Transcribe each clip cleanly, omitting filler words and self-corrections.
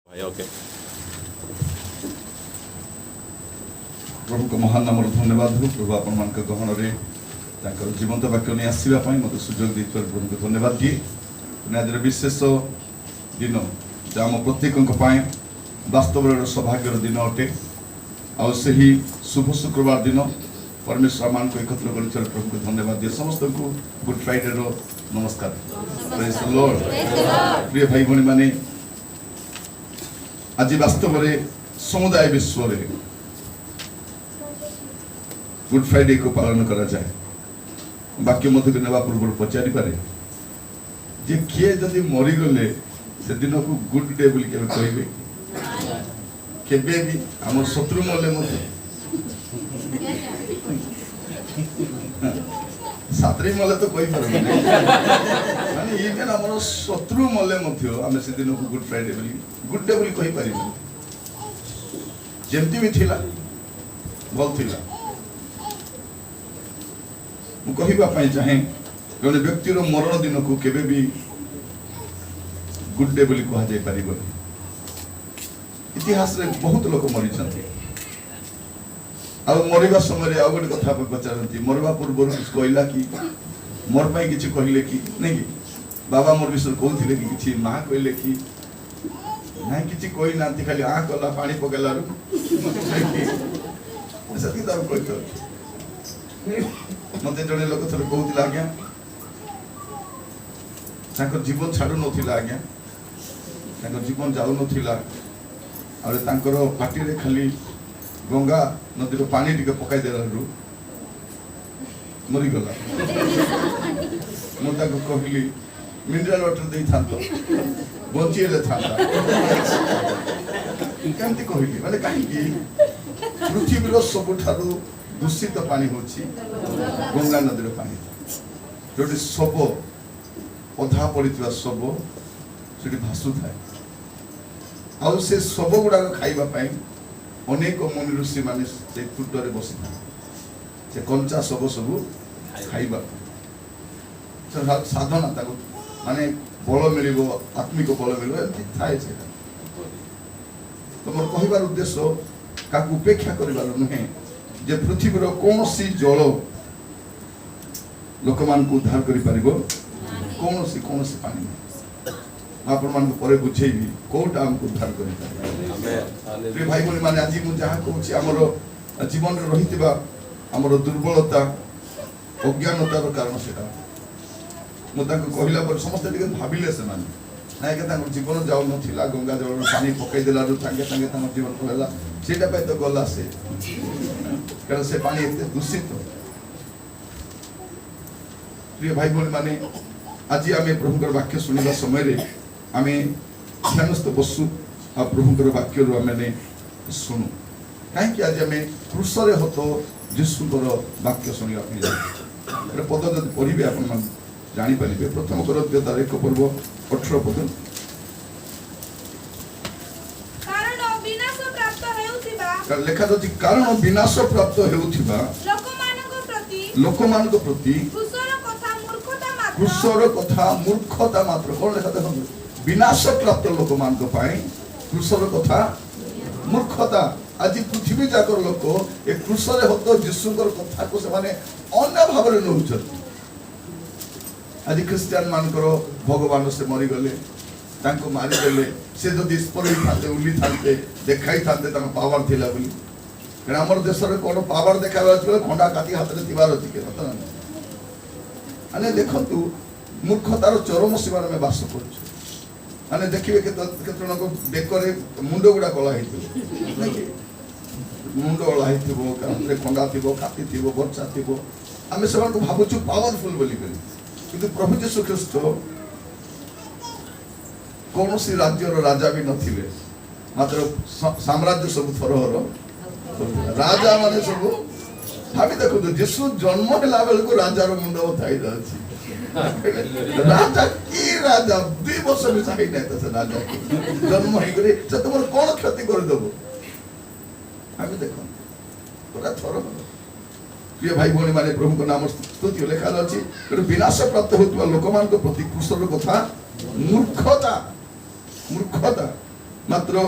Okay प्रभु को महान नाम धन्यवाद हो। प्रभु आपण मान गहन जीवंत वाक्य नहीं आसवा मत सुजोग दी प्रभु को धन्यवाद दिए। आज विशेष दिन जहाँ आम प्रत्येक वास्तव सौभाग्यर दिन अटे। आउ से ही शुभ शुक्रवार दिन परमेश्वर मान को एकत्र कर प्रभु को धन्यवाद दिए। समस्त को गुड फ्राइडे रो नमस्कार। Praise the Lord. प्रिय भाई भणी माने आज वास्तव में समुदाय विश्व में गुड फ्राइडे को पालन करा जाए। वाक्य मत नेवा पूर्व पचारि पारे जे किए जदि मरीगले से दिन को गुड डे बोल के कहबे केबे भी हम शत्रु मले मत सातरी मले तो कहि पारे माने इवन हमर शत्रु मले मत हम से दिन को गुड फ्राइडे बोली गुड डे बोली कहि पारि जेमती भी थिला भल थिला। मु कहिबा पई चाहे जने व्यक्तिर मरण दिन को केबे भी गुड डे बोली कहा जाय परिबो। इतिहास रे बहुत लोक मरि छथि आ मरिबा समय रे आ गोटे कथा पचारंती मरबा पूर्व कहला कि मोर पई किछि कहिले कि नै कि बाबा मोर विषय कहउथिले कि किछि मां कहले कि नै किछि कोइ नांती खाली आ कला पानी पकेला रु सती त कहतो मते जने लोक थर कहउथिला आज्ञा तांकर जीवन छाडु नथिला आज्ञा तांकर जीवन जाउ नथिला और तांकर पाटी रे खाली गंगा नदी रो पानी टिके पकाई देलारु मरि गला। मु ताको कहली मिनरल वाटर देई थांतो बंचिले थांता केमती कहली माने काहे कि पृथ्वी रो सबठारु दूषित पानी होची गंगा नदी रो पानी जोटी सब अधा पड़िथिबा सब सेठी भासु थाए आ से सब गुडा खाइबा पई अनेक मुनि ऋषि माने से कुटरे बसी था से कंचा सब सब खाइबा साधना ताको माने बल मिलिबो आत्मिक बल मिलिबो एमती थाए से। तो मोर कहिबार उद्देश्य काकु उपेक्षा करिबार नहे जे पृथ्वी रो कोनोसी जल लोक मान को उद्धार करि परिबो कोनोसी पानी आपण मान को परे बुझेबी कोटा हमको उद्धार करि परिबो। आमेन। प्रिय भाई बोली माने आज मु जहा कहूची हमरो जीवन रे रहितबा हमरो दुर्बलता अज्ञानता रो कारण सेटा मु ताको कहिला पर समस्त टिके भाबिले से माने नाय के ताको जीवन जाउ नथिला गंगा जल पानी पकई देला रु संगे संगे ताको जीवन होला सेटा पे तो गला से कारण से पानी एते दूषित। प्रिय भाई बोली माने आज आमे प्रभुकर वाक्य सुनिबा समय रे आमे ध्यानस्थ बसु आ प्रभुकर वाक्य रो आमे सुनु काहे कि आज आमे क्रूस रे हतो यीशुकर वाक्य सुनिबा पे जाय पद जदि पढिबे आपन मान जानि परिबे। प्रथम कोरिन्थियो 1 पर्व 18 पद लेखा दछि कारण विनाश प्राप्त हेउथिबा लोकमानक प्रति क्रूसर कथा मूर्खता मात्र कोन लेखा देखो विनाश प्राप्त लोकमानक पई क्रूसर कथा मूर्खता। आज पृथ्वी जाकर लोक ए क्रूसरे हतो यीशुकर कथा को से माने अन्य भाव रे नउछत। आज क्रिश्चियन मानकर भगवान से मरि गले तांको मारि देले से जदि स्परि थाते उली थाते देखाई थाते तांको पावर थिला बोली कारण हमर देश रे कोन पावर देखाबा छ खंडा काटी हाथ रे तिबार अछि के पता नै अने देखंतु मूर्खतार चरम सीमा में वास करछ। अने देखिबे केतन को बेकरे मुंडो गुडा कला हेतु मुंडो ओला हेतु कारे खंडा थिबो काटी थिबो बच्चा थिबो आमे सब को भाबुछु पावरफुल बोली किंतु प्रभु यीशु ख्रीष्ट कौन सी राज्य राजा भी नथिले मात्र साम्राज्य सब थरहर राजा माने सब भाभी देखो तो यीशु जन्म होला बेल को राजा रो मुंडो थाई जाछि राजा की राजा 2 वर्ष भी सही नै त से राजा जन्म हे करे से तुमर कोन क्षति कर देबो भाभी देखो पूरा थरहर। प्रिय भाई भौणी माने प्रभु को नाम स्तुति लेखा अछि विनाश प्राप्त होतबा लोकमान को प्रति क्रूसर कथा मूर्खता मात्र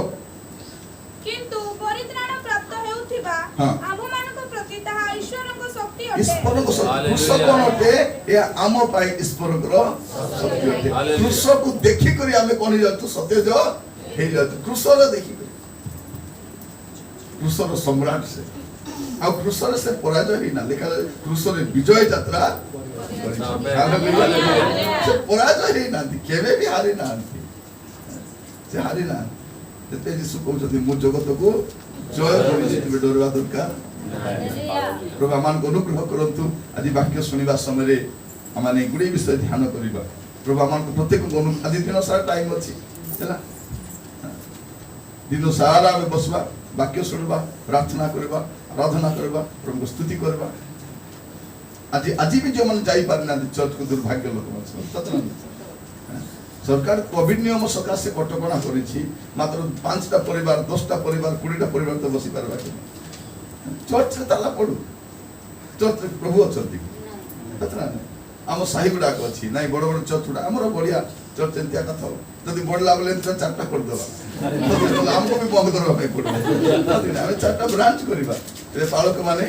किंतु परित्राण प्राप्त हेउथिबा हाँ। आममानक प्रति ताहा ईश्वरक शक्ति ईश्वर अटे। को कृषक कौन अटे ये आम पाई ईश्वर शक्ति अटे कृषक को देखि करी आमे कोन जातु सत्य जो हे जातु कृषक देखि करी कृषक सम्राट से आ कृषक से पराजय ही ना लेखा कृषक विजय यात्रा से पराजय ही ना केबे भी हारि ना से हारि ना जते यीशु कहउछथि मु जगत को जय करिछि तुमे डरवा दरकार प्रभु आमान को अनुग्रह करंतु आज वाक्य सुनिबा समय आमाने गुडी विषय ध्यान करिबा प्रभु आमान को प्रत्येक को आज दिन सारा टाइम अछि हैला दिन सारा में बसबा वाक्य सुनबा प्रार्थना करबा आराधना करबा प्रभु को स्तुति करबा आज भी जो मन जाई पारना चर्च को दुर्भाग्य लोक अछि ततना सरकार कोविड नियम सकाशे कटकणा करिछि मात्र 5टा परिवार 10टा परिवार 20टा परिवार तो बसी पारबा कि चर्च रे ताला पडु चर्च प्रभु अछंती ततना हम साही गुडा को अछि नाही बड़ बड़ चर्च गुडा हमरो बढ़िया चर्च एंतिया कथा जदि बडला बोले तो 4टा कर देबा हमको भी बंद करबा पे पडु हम 4टा ब्रांच करबा ए पालक माने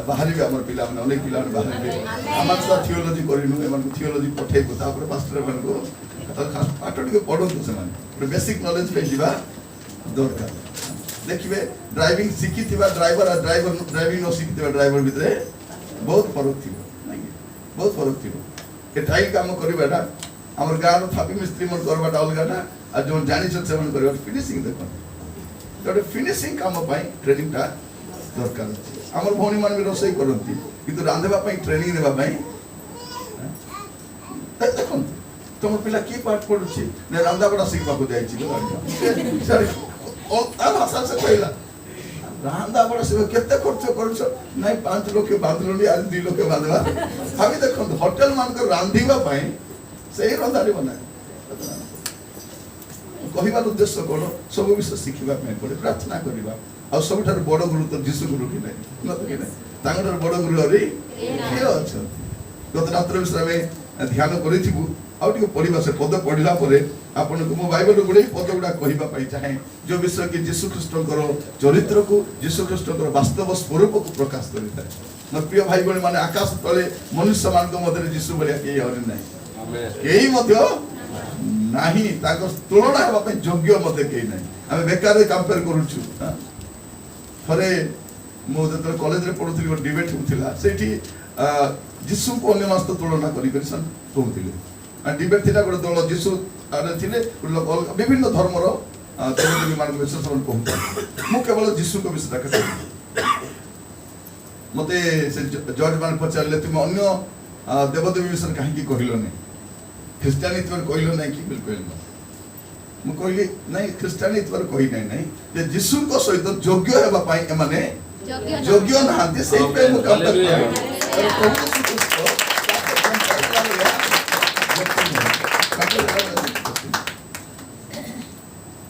बाहरी भी हमर पिला माने अनेक पिला बाहरी भी हमर सा थियोलॉजी करिनु एमन थियोलॉजी पठेबो तापर पास्टर मन को खास पाठ टिके पढोंतु से माने बेसिक नॉलेज पे जीवा दरकार देखिबे ड्राइविंग शिखिथिबा ड्राइवर और ड्राइविंग न शिखिथिबा ड्राइवर भितरे बहुत फरक थिबो नाही बहुत फरक थिबो ए टाइल काम करबाटा हमर गाँव थापी मिस्त्री मन करबाटा अलगाटा आ जो जानि छ सेवन करबा फिनिशिंग देखो तो फिनिशिंग काम पाई ट्रेनिंग टा दरकार हमर भौणी मान भी रोसई करंती किंतु रांधबा पाई ट्रेनिंग देबा पाई देखो तुम पिला की पाठ पढुछि ने रांधा बडा शिखबा को जाई छि सर ओ आ भाषा से कहला रांधा बडा शिख केते खर्च करछ नाही 5 लोक के बांधलोनी आज 2 लोक के बांधवा भाभी देखो होटल मान को रांधिबा पाई सही रंधारी बनाए कहिबार उद्देश्य कोन सब विषय शिखिबा पे पड़े प्रार्थना करबा आ सबठार बड़ गुरु तो यीशु गुरु कि नाही न कि नाही तांगर बड़ गुरु हरि के अछि गत रात्र विषय में ध्यान करिथिबु आउ टिके पढिबा से पद पढिला परे आपन को मो बाइबल गुडे पद गुडा कहिबा पाई चाहे जो विषय कि यीशु ख्रीष्टकर चरित्र को यीशु ख्रीष्टकर वास्तव स्वरूप को प्रकाश करिता न प्रिय भाई बहन माने आकाश तले मनुष्य मान को मधे यीशु बलिया के हरि नाही आमेन केही मध्य नाही ताको तुलना हेबा पे योग्य मते केही नाही हम बेकार कंपेयर करूछु थरे मो जत कॉलेज रे पढुथिली डिबेट होथिला सेठी यीशु को अन्य मास्त तुलना करी करी सन कहउथिले आ डिबेट थिला गोटे दल यीशु आरे थिले लोक विभिन्न धर्मर देवी मान विशेष मान कहउथिले मु केवल यीशु को विषय कहते मते से जज मान पचारले तुम अन्य देवदेवी विषय काहे की कहिलोनी ख्रिस्टियानिटी पर कहिलो नै कि बिल्कुल नै मु कहली नै ख्रिस्टियानिटी पर कहि नै नै जे यीशु को सहित योग्य हेबा पाई एमाने योग्य नहांती से पे मु कंपेयर कर प्रभु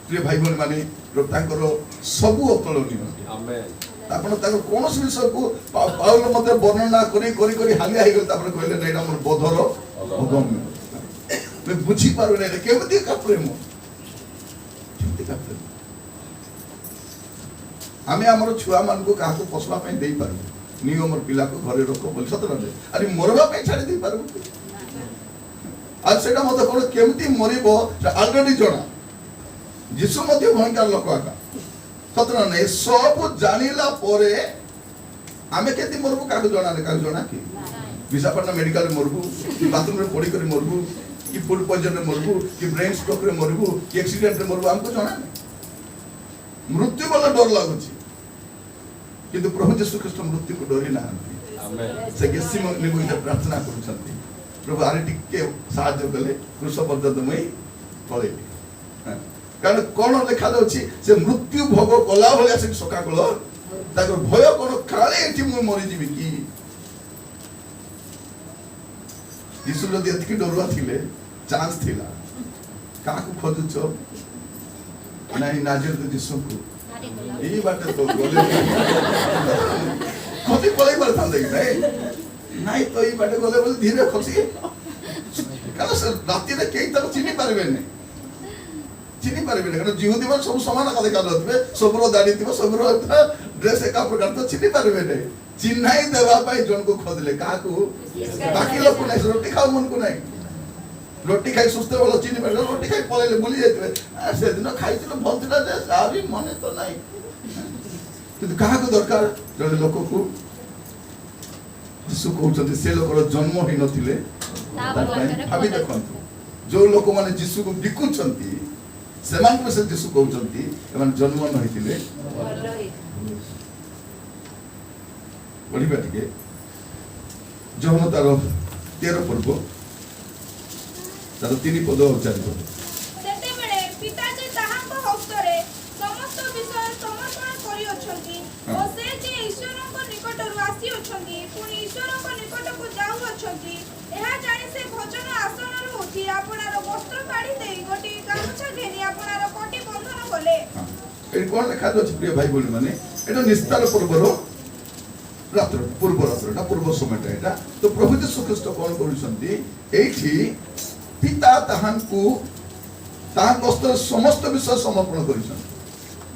प्रिय भाई बहन माने तांकर सब अतुलनीय आमेन आपण ताको कोनोस विषय को पाउल मते वर्णना करी करी करी हालिया हे गेल तापर कहले नै हमर बोधर अगम्य मैं बुझी पारो नै केमति का प्रेम केमति का प्रेम आमे हमर छुआ मान को काहा को पोसवा पे देई पारू नियो हमर पिला को घरे रखो बोल सत रहले अरे मरवा पे छाड़ी देई पारू आज सेटा मते कोन केमति मरिबो ऑलरेडी जणा यीशु मते भयंकर लोक आका सत रहले सब जानिला परे आमे केति मरबो काको जणा कि विशाखापट्टनम मेडिकल रे मरबू कि बाथरूम रे पड़ी कर मरबू कि फूड पॉइजन रे मरबू कि ब्रेन स्ट्रोक रे मरबू कि एक्सीडेंट रे मरबू हमको जणा नै मृत्यु वाला डर लागुची किंतु प्रभु यीशु ख्रीष्ट मृत्यु को डरी ना आमेन से गेसी निबु इते प्रार्थना करूछंती प्रभु आरे टिके सहायता कले क्रूस पर्यंत मई पळे कारण कोन लेखा जाउची से मृत्यु भोग कला भलिया से सका कलो ताकर भय कोन काले एठी मु मरि जिवि की यीशु जदि एतकी डरुआ थिले चांस थिला काकू खोजुछो नहीं नाजिर तो यीशु को यही बात तो बोले कति पळै परथां देख नहीं तो ई बाटे गले बोले धीरे खसी काला से राती रे केई तक चिनी पारबे नै चिन्ह पारे कारण जिहुदी मान सब समान का देखा नथिबे सबरो दाढ़ी थिबो सबरो ड्रेस एका प्रकार तो चिन्ह पारे नै चिन्हाई देवा पाई जन को खोदले काकू बाकी लोग नै रोटी खाओ मन को नै रोटी खाई सुस्ते वाला चिन्ह पारे रोटी खाई पळेले भूली जाइतबे से दिन खाइतिलो भलतिला जे सारी मने तो नै किंतु कहा को दरकार जन लोक को यीशु कहउछथि से लोकर जन्म ही नथिले भाबी देखंतु जो लोक माने यीशु को बिकुछंती सेमान को से यीशु कहउछंती एमान जन्म न होइतिले बढ़िबा टिके जौन तार 13 पर्व तार 3 पद और 4 पद ସେତେବେଳେ ପିତାଜୀ ତାହାଙ୍କ ହସ୍ତରେ ସମସ୍ତ ବିଷୟ ସମର୍ପଣ କରିଅଛନ୍ତି ଓ ସେ ଯେ ଈଶ୍ୱରଙ୍କ ନିକଟରୁ ଆସିଅଛନ୍ତି ପୁଣି ଈଶ୍ୱରଙ୍କ ନିକଟକୁ ଯାଉଅଛନ୍ତି ଏହା ଜାଣି ସେ ଭୋଜନ ଆସନରୁ ଉଠି ଆପଣାର ବସ୍ତ୍ର କାଢି ଦେଇ ଗୋଟିଏ ଗାମୁଛା ଘେନି ଆପଣାର କଟି ବନ୍ଧନ କଲେ। ଏଇ କୋଣ ଲେଖା ଅଛି ପ୍ରିୟ ଭାଇ ଭଉଣୀ ମାନେ ଏଟା ନିସ୍ତାର ପୂର୍ବର रात्र पूर्व रात्रटा पूर्व समयटा एटा तो प्रभु यीशु ख्रीष्ट कोन करूछंती एठी पिता ताहांकु ताहां कष्ट समस्त विषय समर्पण करिछन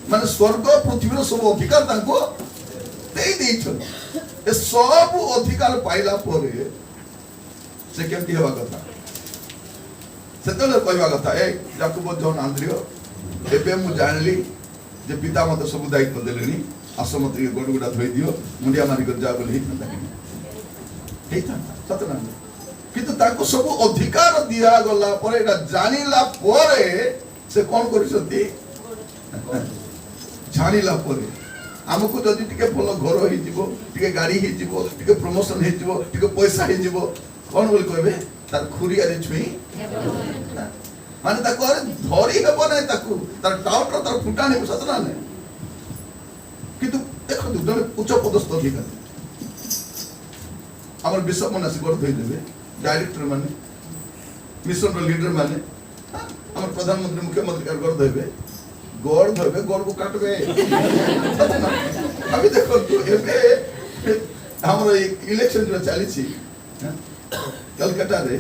माने स्वर्ग पृथ्वीर सब अधिकार तांको देई देइछन ए सब अधिकार पाइला परे से केमती हेबा कथा सेतले कहबा कथा ए याकूब जॉन आंद्रियो एबे मु जानली जे पिता मते सब दायित्व देलेनी आसमत्री गोडगुडा धोई दियो मुंडिया मारी कर जा बोली हेता सतना किंतु ताको सब अधिकार दिया गला परे एटा जानिला परे से कोन करिसती जानिला परे हमको जदि टिके भलो घर होई जिवो टिके गाड़ी ही जिवो टिके प्रमोशन ही जिवो टिके पैसा ही जिवो कोन बोल कहबे तार खुरिया रे छुई माने ताको अरे धरी हेबो नै ताको तार टाउटर तार फुटानी सतना नै किंतु देखो जन उच्च पदस्थ अधिकारी आम बिशप मन आस गड़ धोई देवे डायरेक्टर माने मिशन लीडर माने आम प्रधानमंत्री मुख्यमंत्री गड़ धोबे गड़ धोबे गड़ को काटबे अभी देखो एबे हमर इलेक्शन जो चली छी कलकत्ता रे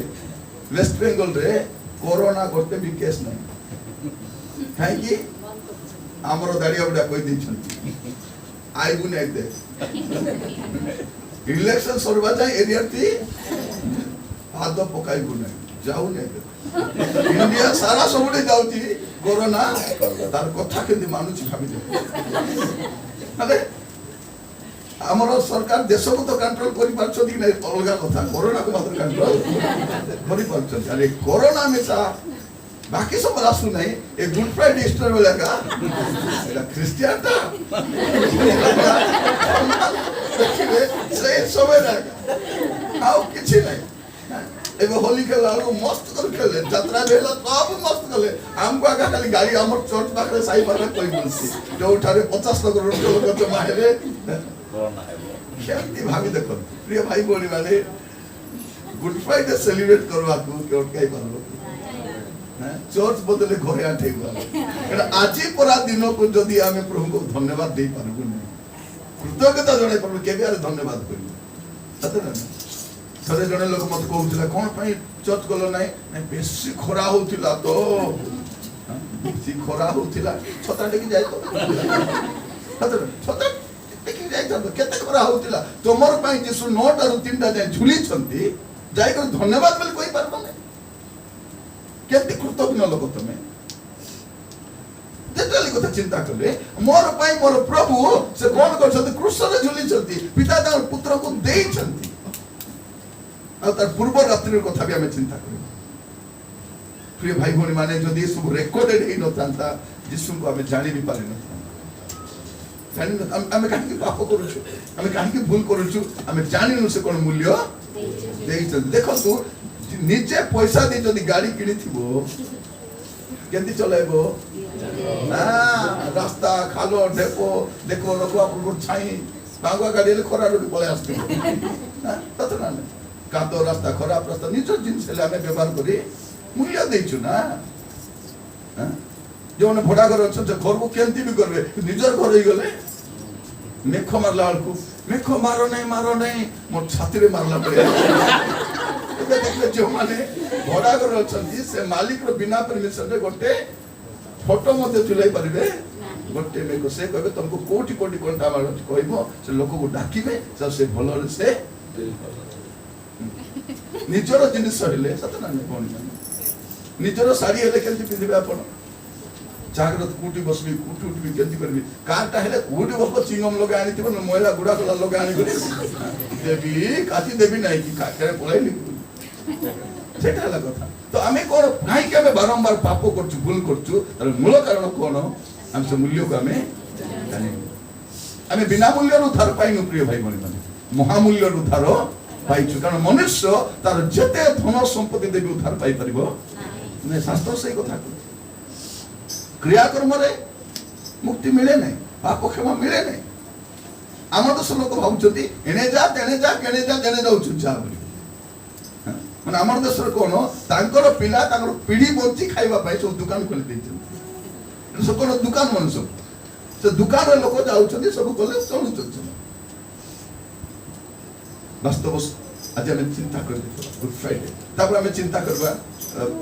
वेस्ट बंगाल रे कोरोना करते भी केस नहीं काहे कि हमर दाड़िया बडा कोइ दै छथि आइबु नै दे इलेक्शन सरबा जाय एरिया ती हाथ पकाइबु नै जाऊ नै दे इंडिया सारा सबडे जाउची कोरोना तार कथा केंदी मानुची भाबी दे अरे हमर सरकार देश को तो कंट्रोल करि पारछथि कि नै अलगा कथा कोरोना को मात्र कंट्रोल करि पारछथि अरे कोरोना में सा बाकी सब रासु नहीं ए गुड फ्राइडे ईस्टर वाला का एला क्रिश्चियन था देखिले से समय ना आओ किछि नहीं एबे होली खेला मस्त कर खेले यात्रा भेला सब मस्त खेले हमको आगा खाली गाड़ी हमर चर्च पाखरे साई पाखरे कोई बोलसी जो उठारे 50 लोग जमा हेबे कोरोना हेबो केमती भाभी देखो प्रिय भाई बोली वाले गुड फ्राइडे सेलिब्रेट करवा को केट काई पारबो चर्च बदले घरे आठे गला आजी परा दिन को जदि आमे प्रभु को धन्यवाद दे पारबो नै कृतज्ञता जणे परबो केबे आरे धन्यवाद करिबो सतरे न थरे जणे लोक मत कहउथिला कोन पई चर्च गलो नै नै बेसी खरा होथिला तो बेसी खरा होथिला छता देखि जाय तो सतरे छता देखि जाय तो केते खरा होथिला तोमर पई जेसु 9 टा 3 टा जाय झुली छंती जाय कर धन्यवाद बोल कोई पारबो नै केते कृतज्ञ लोक तमे जेतली कथा चिंता करले मोर पाई मोर प्रभु से कोन करछथि क्रूस रे झुली छथि पिता तार पुत्र को देई छथि आ तार पूर्व रात्रि कथा भी हमें चिंता करू प्रिय भाई भौणी माने जदि सब रेकॉर्डेड ही न थांता यीशु को हमें जानि भी पारे न जानि न हमें काहे पाप करूछु हमें काहे भूल करूछु हमें जानि न से कोन मूल्य देई छथि देखो तू निजे पैसा दे जदि गाड़ी किनी थिबो केंती चलाइबो रास्ता खालो डेपो देखो रखवा पर छाई बांगवा गाड़ी ले खरा रोड पळे आस्ते तत ना कातो रास्ता खराब रास्ता निजो जिंस ले हमें व्यवहार करी मूल्य देछु ना जोने भड़ा घर छ घर को केंती भी करबे निजर घर ही गले मेखो मारला को मेखो मारो नहीं मोर छाती रे मारला पड़े देखले जो माने भड़ा घर छथि से मालिक रो बिना परमिशन रे गोटे फोटो मध्य झुलाई पारे गोटे मेघ से कहे तुमको कोटी कोटी घंटा कह से लोक को डाकिबे से भल से निजर जिनिस हेले सत ना भौणी निजर शाढ़ी हेले केमती पिंधे आप जागृत कोटी बसबी कोटी उठबी केमती करबी कारटा हेले कोटी बसबो चिंगम लगे आनी थिबो महिला गुडा कला लगे आनी करे देवी काटी देवी नाही कि काकरे पळाइली सेटा हला कथा तो आमे कोन काई के बारंबार पाप करछु भूल करछु तर मूल कारण कोन हम से मूल्य को आमे जानि आमे बिना मूल्य उद्धार पाइनु प्रिय भाई भणी माने महामूल्य उद्धार पाइछु कारण मनुष्य तार जते धन संपत्ति देबी उद्धार पाइ परिबो ने शास्त्र सही कथा क्रियाकर्म रे मुक्ति मिले नहीं पाप क्षमा मिले नहीं आम देश लोक भावुंट एणे जा तेणे जा केणे जा तेणे जाऊँ जा माने आम देश कौन तांकर पिला तांकर पीढ़ी बंची खाइबा पाई सब दुकान खोली देइछन सब कौन दुकान मनुष्य से दुकान रे लोक जाउछन सब गले चलुछन वास्तव आज आम चिंता कर गुड फ्राइडे तापर आम चिंता करबा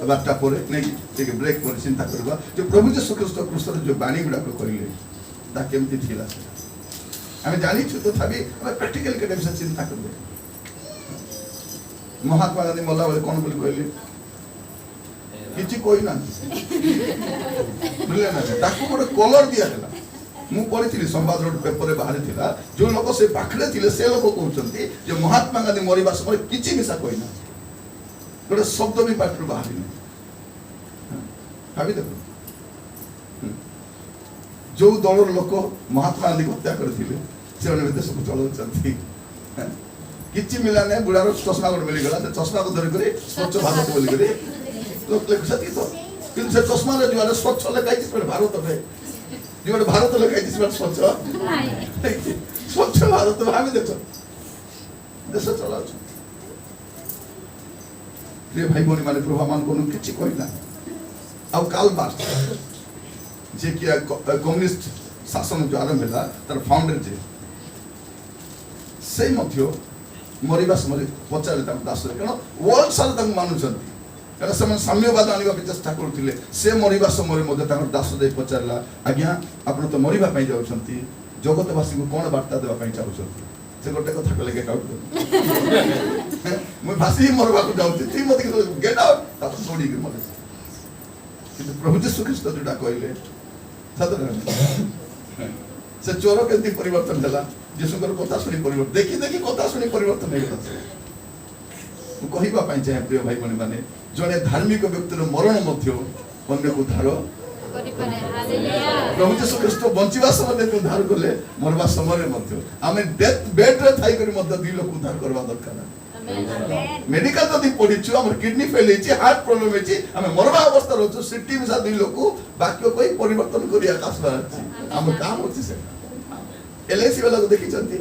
बारटा पर नहीं ठीक ब्रेक पर चिंता करबा जो प्रभु यीशु ख्रीष्ट क्रूस रे जो बाणी गुडा को कहले ता केमती थिला आम जानी छु तथापि आम प्रैक्टिकल के से चिंता करबे महात्मा गांधी मल्ला बेले कौन बोली कहले किछि कोई ना बुझले ना ताको गोटे कलर दिया हला मु पढ़ी संवाद रोड पेपर रे बाहरी थिला जो लोक से पाखरे थिले से लोक कहउछंती जे महात्मा गांधी मरिबा समय किछि मिसा कहना गोटे शब्द भी पाठर बाहरी नहीं भाभी देखो जो दलर लोक महात्मा गांधी हत्या करथिले से देश को चलाउछंती किछि मिला ने बुढ़ार चश्मा गोटे मिलगला से चश्मा को धरि करे स्वच्छ भारत बोली करे लोक लेखसती तो किंतु से चश्मा रे जुआरे स्वच्छ लगाई छ भारत रे जो भारत लगाई छ स्वच्छ स्वच्छ भारत भाभी देखो देश चलाउछ प्रिय भाई भौणी माने प्रभु मान को किछि कहना अब काल बात जे कि कम्युनिस्ट शासन जो आरंभ होला तार फाउंडर जे से मध्य मरिबा समय पचारे ता दास कारण वर्ल्ड सारा ता मानुछंती कारण से साम्यवाद आनिबा के चेष्टा करथिले से मरिबा समय मध्य ता दास दे पचारला आज्ञा आपण तो मरिबा पई जाउछंती जगतवासी को कोन वार्ता देबा पई चाहुछंती से गोटे कथा को लेके काउट मैं भासी मरवा को जाउती ती मत गेट आउट ता छोड़ी के मरे कि प्रभु यीशु ख्रीष्ट जोटा कहले सदर से चोर केंती परिवर्तन होला यीशु कर कथा सुनी परिवर्तन देखि देखि कथा सुनी परिवर्तन नै होला मु कहिबा पई चाहे प्रिय भाई भणी माने जने धार्मिक व्यक्तिर मरण मध्य अन्य को उद्धार करि पारे हालेलुया प्रभु यीशु ख्रीष्ट बंचिबा समय को उद्धार करले मरबा समय मध्य आमे डेथ बेड रे थाई करी मध्य दुई लोक उद्धार करबा दरकार मेडिकल जदि पढ़ीछु हमर किडनी फेल हेछि हार्ट प्रॉब्लम हेछि हमें मरबा अवस्था रहछु सिटी मिसा दुई लोक वाक्य कोई परिवर्तन करी आकाश बाहर हम काम होछि से एलआईसी वाला को देखि चंती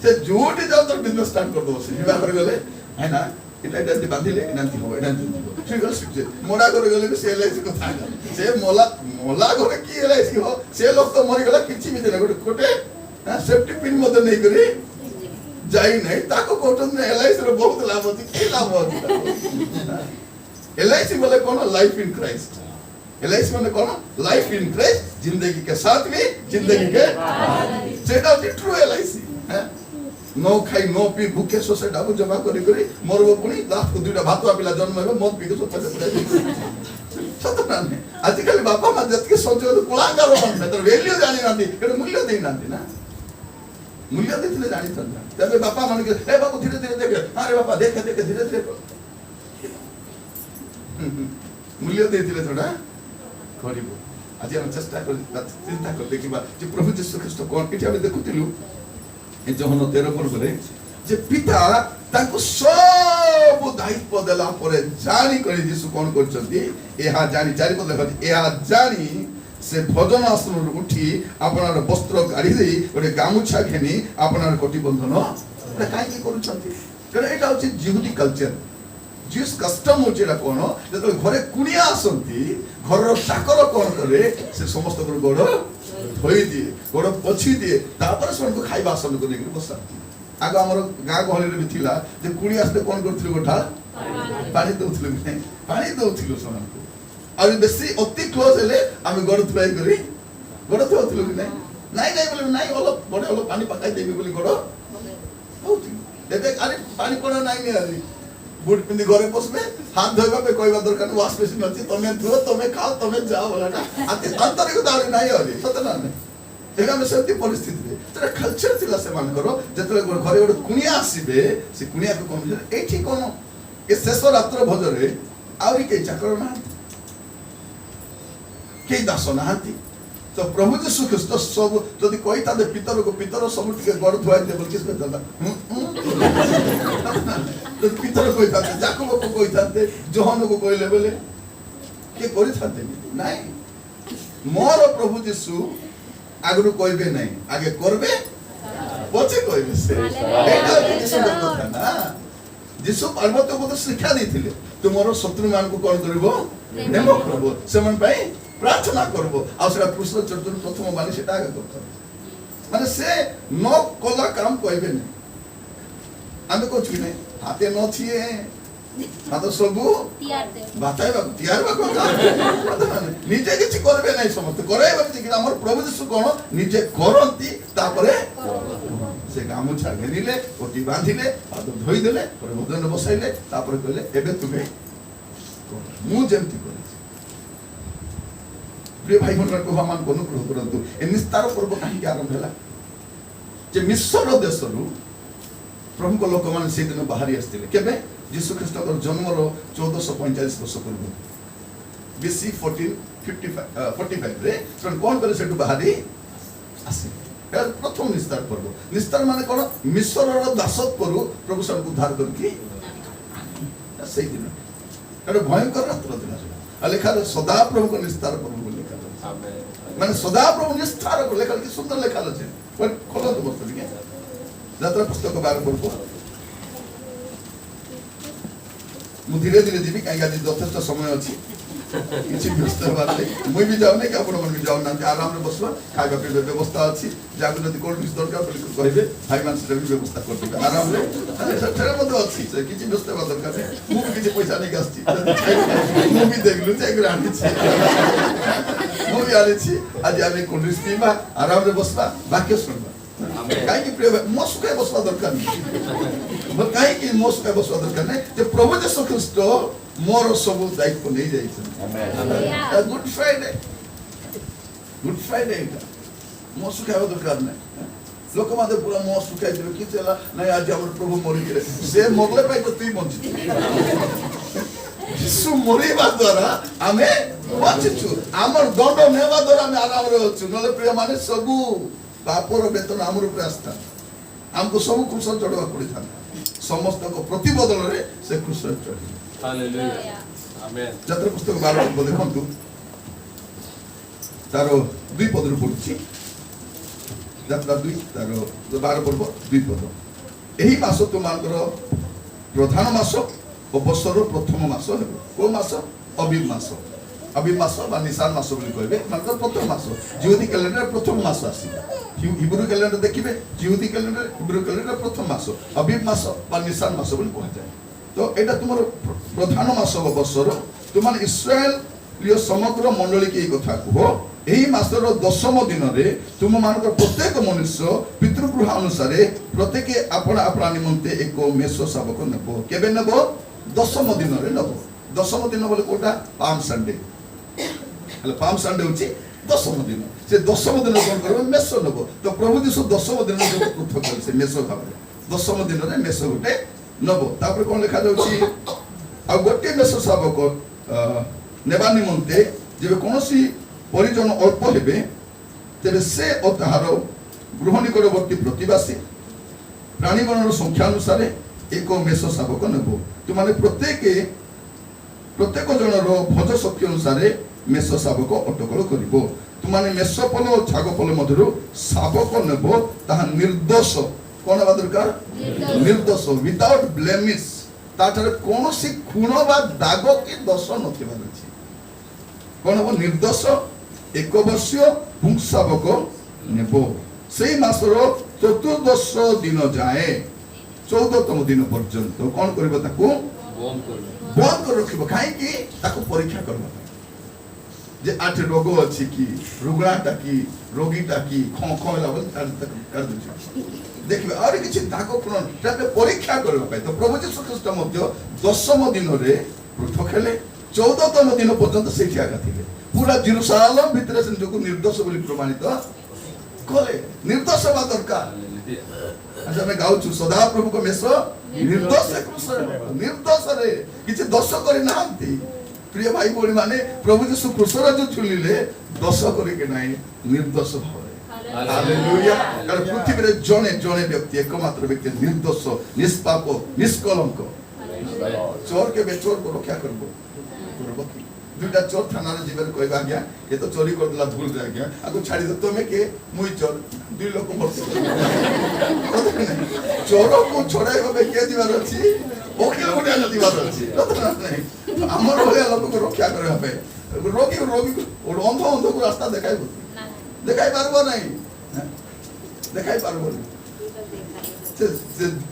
से जोटी जाउ तो बिजनेस स्टार्ट कर दो से विवाह कर गले है ना इटा इटा बांधिले एनांती हो एनांती ठीक है मोडा कर गले से एलआईसी को था से मोला मोला करे की एलआईसी हो से लोग तो मरि गला किछि भी देना गोटे सेफ्टी पिन मते नहीं करी जाई नहीं ताको कोटन ने एलआईसी रे बहुत लाभ होती की लाभ होती एलआईसी बोले कौन लाइफ इन क्राइस्ट एलआईसी माने कौन लाइफ इन क्राइस्ट जिंदगी के साथ भी जिंदगी के सेटा ट्रू एलआईसी है नो खाई नो पी भूखे सोसे डाबू जमा करी करी मरबो पुनी लास्ट को दुटा भातवा पिला जन्म हेबो मत पी के सोते पड़े सतना ने आजकल बापा मा जतके सोचो कुलांगार मन तर वैल्यू जानि नांती केडे मूल्य देई नांती ना मूल्य देथिले जानि तन तबे बापा मन के ए बाबू धीरे धीरे देख अरे बापा देख देख धीरे धीरे मूल्य देथिले थोड़ा करिबो आज हम चेष्टा कर चिंता कर देखिबा जे प्रभु यीशु ख्रीष्ट कोन किछि हम देखुतिलु ए जोहन 13 पर्वरे जे पिता ताको सब दायित्व देला परे जानि करी यीशु कोन करछंती एहा जानि चारि पद देखि एहा जानि से भजन आसन उठी आपनार वस्त्र काढी देई ओटे गामुछा घेनी आपनार कोटि बंधन एटा काई की करूछंती कारण एटा होछि जिहुदी कल्चर जिस कस्टम होचिरा कोन जतो घरे कुनिया आसंती घर चाकर कोन करे से समस्त को गोड़ धोई दिए गोड़ पछी दिए तापर से उनको खाइबा आसन को लेके बसाती आगो हमर गां गहली रे बिथिला जे कुनी आसले कोन करथिलु गोठा पानी दउथिलु नै पानी दउथिलु समान को ଆଉ ବେଶୀ ଅତି କ୍ଲୋଜ ହେଲେ ଆମେ ଗୋଡ଼ ଥୁଆଇ କରି ଗୋଡ଼ ଥୁଆଉଥିଲୁ କି ନାଇଁ ନାଇଁ ନାଇଁ ବୋଲି ନାଇଁ ବଡ଼େ ଭଲ ପାଣି ପକାଇ ଦେବି ବୋଲି ଗୋଡ଼ ହଉଥିଲୁ। ଏବେ ଆରେ ପାଣି ପଣା ନାଇଁ ନିଆରି ବୁଟ ପିନ୍ଧି ଘରେ ବସବେ ହାତ ଧୋଇବା ପାଇଁ କହିବା ଦରକାର ୱାଶ ମେସିନ୍ ଅଛି ତମେ ଧୁଅ ତମେ ଖାଅ ତମେ ଯାଅ ବୋଲାଟା ଆନ୍ତରିକତା ଆହୁରି ନାହିଁ ଆହୁରି ସତ ନା ନାହିଁ। ଏବେ ଆମେ ସେମିତି ପରିସ୍ଥିତିରେ ସେଟା କଲଚର ଥିଲା ସେମାନଙ୍କର। ଯେତେବେଳେ ଘରେ ଗୋଟେ କୁଣିଆ ଆସିବେ ସେ କୁଣିଆକୁ କଣ ଏଇଠି କଣ ଏ ଶେଷ ରାତ୍ର ଭୋଜରେ ଆହୁରି କେହି ଚାକର ନାହାନ୍ତି କେହି ଦାସ ନାହାନ୍ତି। ତ ପ୍ରଭୁ ଯୀଶୁ ଖ୍ରୀଷ୍ଟ ସବୁ ଯଦି କହିଥାନ୍ତେ ପିତର ସବୁ ଟିକେ ଗୋଡ଼ ଧୁଆଇ ଦେ ବୋଲି କିସ୍ କହିଥାନ୍ତା ଯଦି ପିତର କହିଥାନ୍ତେ ଯାକବକୁ କହିଥାନ୍ତେ ଯୋହାନକୁ କହିଲେ ବୋଲେ କିଏ କରିଥାନ୍ତେ ନାଇଁ। ମୋର ପ୍ରଭୁ ଯୀଶୁ ଆଗରୁ କହିବେ ନାହିଁ ଆଗେ କରିବେ ପଛେ କହିବେ ସେ ଏଇଟା ଯୀଶୁଙ୍କ କଥା ନା। ଯୀଶୁ ପାର୍ବତୀକୁ ତ ଶିକ୍ଷା ଦେଇଥିଲେ ତୁମର ଶତ୍ରୁ ମାନଙ୍କୁ କଣ କରିବ ପ୍ରେମ କରିବ ସେମାନେ ପାଇଁ ପ୍ରାର୍ଥନା করব ଆଉ ସେଟା କୃଷ୍ଣ ଚରିତ୍ର ପ୍ରଥମ ବାଣୀ ସେଟା ଆগে କରୁଛନ୍ତି ମାନେ ସେ ନ କଲା କାମ କହିବେ ନାହିଁ। ଆମେ କହୁଛୁ କି ନାହିଁ ହାତେ ନଥିଏ ହାତ ସବୁ ବାତାଇବାକୁ ତିଆରବାକୁ ନିଜେ କିଛି କରିବେ ନାହିଁ ସମସ୍ତେ କରାଇବାକୁ ଯେ ଆମର ପ୍ରଭୁ ଯୀଶୁ କଣ ନିଜେ କରନ୍ତି ତାପରେ ସେ ଗାମୁଛା ଘେରିଲେ ଓଟି ବାନ୍ଧିଲେ ପାଦ ଧୋଇଦେଲେ ଭୋଜନ ବସାଇଲେ ତାପରେ କହିଲେ ଏବେ ତୁମେ ମୁଁ ଯେମିତି କରିଛି। प्रिय भाई भन भगवान को अनुग्रह करंतु ए निस्तार पर्व कहीं आरंभ है जे मिस्र देशरू प्रभु को लोक मान से दिन बाहरी आसते केबे यीशु ख्रीस्ट जन्म 1445 वर्ष पूर्व बीसी 1445 रे कौन करे सेटू बाहरी आसे प्रथम निस्तार पर्व। निस्तार माने कौन मिस्र दासत्वरू प्रभु सबको उद्धार करके से दिन भयंकर रात्र दिन लिखा सदा प्रभु को निस्तार पर्व माने सदा प्रभु निस्तार को लेखा कि सुंदर लेखा আছে खोलो तो बस ठीक है यात्रा पुस्तक 12 पर्व मु धीरे धीरे जीवी काई गादी यथेष्ट समय अछि किछि व्यस्त हेबार नै मुई भी जाउ नै कि आपण मन भी जाउ ना आराम रे बसबा खाइबा पिबा व्यवस्था अछि जागु जदी कोल्ड ड्रिंक्स दरकार बोली कहबे भाई मान से भी व्यवस्था कर देबे आराम रे सेरा मते अछि से किछि व्यस्त हेबा दरकार नै मु किछि पैसा नै आछि मु भी देखलु चाइ ग्रांड छी मु भी आले छी आज आमे कोल्ड ड्रिंक्स पीबा आराम रे बसबा वाक्य सुनबा काई कि प्रिय मो सुखे बसबा दरकार नै काई कि मो सुखे बसबा दरकार नै जे प्रभु यीशु ख्रीस्ट मोर सब दायित्व नहीं जाए गुड फ्राइडे मो सुखाइबा दरकार नहीं लोक माते पूरा मो सुखाइ दिबे कि चला नहीं आज हमर प्रभु मरि गेले से मरले पाइ तो तुई बंची यीशु मरिबा द्वारा आमे बंचिछु हमर दंड नेबा द्वारा आमे आराम रे होछु नले प्रिय माने सब पापर वेतन हमर ऊपर आस्था हमको सब क्रूस चढ़वा पड़ी था समस्त को प्रतिबदल रे से क्रूस चढ़ी हालेलुया आमेन। यात्रा पुस्तक 12 पर्व देखंतु तारो 2 पद रे पडुछि यात्रा 2 तारो 12 पर्व 2 पद एही मास तुमानकर प्रधान मास अवसर प्रथम मास हेबो को मास अबीब मास बा निसान मास बोली कहबे मतलब प्रथम मास यहूदी कैलेंडर प्रथम मास आसी हिब्रू कैलेंडर देखिबे यहूदी कैलेंडर हिब्रू कैलेंडर प्रथम मास अबीब मास बा निसान मास बोली कहै जाय। तो एटा तुमर प्रधान मास अवसर तुम इस्राएल लियो समग्र मंडली के कथा कह एही मासर 10म दिन रे तुम मानकर प्रत्येक मनुष्य पितृगृह अनुसार प्रत्येक आपण आपणा निमंते एक मेष शावक नेबो केबे नेबो 10म दिन रे नेबो 10म दिन बोले कोटा पाम संडे हले पाम संडे होची 10म दिन से 10म दिन कोन करबो मेष नेबो। तो प्रभु यीशु 10म दिन जो पृथक कर से मेष भाबे 10म दिन रे मेष गोटे नबो तापर कोन लिखा जाउची आ गोटे मेष शावक नेबा निमंते जेबे कोनोसी परिजन अल्प हेबे तेबे से ओ ताहार गृह निकटवर्ती प्रतिवासी प्राणीगणर संख्या अनुसार एक मेष शावक नेबो तुमाने प्रत्येक जनर भोज शक्ति अनुसार मेष शावक अटकल करिवो तुमाने मेषपल और छागपल मधुर शावक नेबो ताहा निर्दोष कोन बा दरकार निर्दोष विदाउट ब्लेमिश ताठार कोनोसी खुण बा दाग की दोष नथिबा अछि कोन हो निर्दोष एक वर्षीय पुंसावक नेबो सेई मासर चतुर्दश दिन जाए 14तम दिन पर्यंत कोन करबो ताकू बंद कर रखिबो काहे कि ताकू परीक्षा करबो जे आठ रोग अछि कि रुग्णाटा कि रोगीटा कि खो खो होला बोल कर दे देखिबे और किछि ताको पूर्ण ताके परीक्षा करबा पाए तो प्रभु यीशु ख्रीष्ट मध्य 10म दिन रे पृथक हेले 14तम दिन पर्यंत सेठी आगा थिले पूरा जेरूशलेम भितरे से जो निर्दोष बोली प्रमाणित कले निर्दोष बा दरकार आज हमें गाउछु सदा प्रभु को मेसो निर्दोष निर्दोष रे किछि दोष करि नांती प्रिय भाई भौणी माने प्रभु यीशु क्रूसर जो झुलिले दोष करि के नाही निर्दोष भाव हालेलुया कारण पृथ्वी रे जणे जणे व्यक्ति एकमात्र व्यक्ति निर्दोष निष्पाप निष्कलंक चोर के बेचोर को रक्षा करबो करबो की दुटा चोर थाना रे जीवन कहबा गया ये तो चोरी कर दिला भूल जा गया आको छाड़ी दो तमे के मुई चोर दुई लोक मरछ चोर को छोड़ाइबा बे के दिवार अछि ओके ओडा दिवार अछि नहीं हमर भले लोक को रक्षा करबा पे रोगी रोगी अंध अंध को रास्ता देखाइबो देखाई पारबो नहीं देखाई पारबो से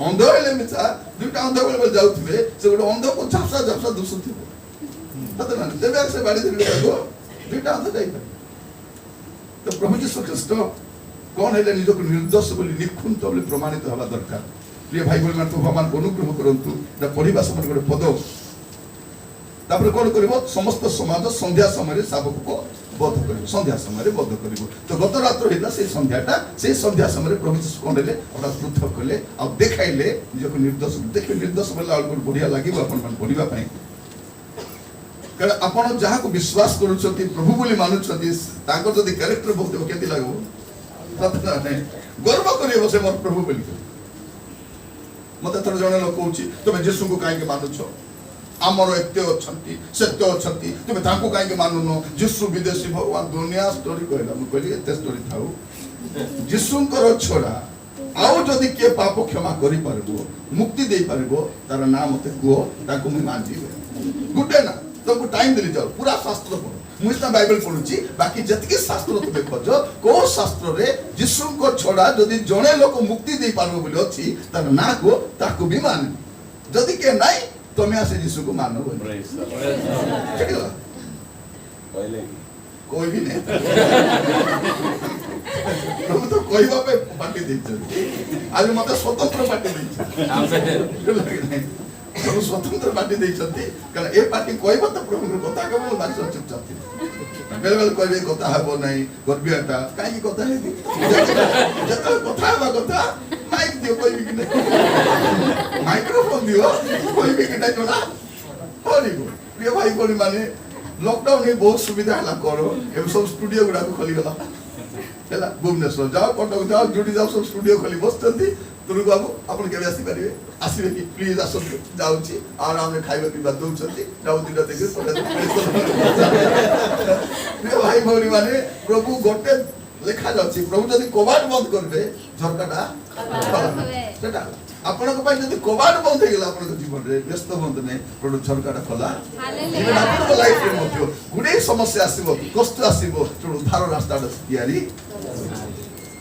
अंध हेले मिसा दुटा अंध बेले जाउथबे से गोटे अंध को झापसा झापसा दुसुथिबो पता ना देबे से बाड़ी दिले को दुटा अंध जाई तो प्रभु यीशु ख्रीष्ट कौन हेले निज को निर्दोष बोली निखुंत बोली प्रमाणित हवा दरकार प्रिय भाई बोल मान भगवान को अनुग्रह करंतु ना पढ़िबा समय गोटे पद तापर कोन करबो समस्त समाज संध्या समय शाबक को बोध करिवो संध्या समय बोध करिवो तो गत रात हेला से संध्याटा से संध्या समय प्रभु यीशु कोन हेले ओरा पृथक कले आ देखाइले निज को निर्दोष देखि निर्दोष बोला अलग बढ़िया लागिवो अपन मन पढ़िबा पई कारण आपण जहा को विश्वास करूछथि प्रभु बोली मानुछथि ताको जदी कैरेक्टर बहुत केति लागो पता नै गर्व करिवो से मोर प्रभु बोली मते थोर जने लोक कहूची तुमे यीशु को काहे के मानुछो आमर एते अछंती सत्य अछंती तुमे ताको काहे के मानुनो यीशु विदेशी भगवान दुनिया स्टोरी कहला म कहली एते स्टोरी थाउ यीशु कर छोड़ा आउ जदी के पाप क्षमा करि परबो मुक्ति देई परबो तार नाम मते को ताको मु मान दिबे गुटे ना तुमको टाइम देली जाओ पूरा शास्त्र पढ़ो मुझे तो बाइबल पढ़ुची बाकी जतके शास्त्र तुमे खोजो को शास्त्र रे यीशु को छोड़ा जदी जणे लोक मुक्ति देई पारबो बोली अछि तार ना को ताको भी मान जदी के नाही तमे आसे यीशु को मानो बोली चलो पहले कोई भी नहीं प्रभु तो कोई बापे पार्टी देछ आज मते स्वतंत्र पार्टी देछ प्रभु स्वतंत्र पार्टी देछथि कारण ए पार्टी कोई बात प्रभु कथा केवल बात चुपचाप बेल बेल कोई कथा हबो नहीं गर्बियाटा काई कथा है जत कथा हबा कथा माइक दियो कोई भी नहीं माइक्रोफोन दियो कोई भी नहीं जोना होलिगो प्रिय भाई बोली माने लॉकडाउन में बहुत सुविधा हला करो एम सब स्टूडियो गुडा को खोली गला हैला भुवनेश्वर जाओ कटक जाओ जुडी जाओ सब स्टूडियो खोली बसतंती तुरु बाबू आपण केबे आसी परिबे आसीबे कि प्लीज आसो जाउची आराम में खाइबा पीबा दउछंती जाउ दिना देखि प्रिय भाई भौणी माने प्रभु गोटे लेखा जाउची प्रभु जदी कबाड़ बंद करबे झरकाटा सेटा आपण को पाइ जदी कबाड़ बंद हे गेला आपण को जीवन रे व्यस्त बंद नै प्रभु झरकाटा खोला हालेलुया आपण लाइफ रे मध्य गुडे समस्या आसीबो कष्ट आसीबो तो उद्धार रास्ताटा तयारी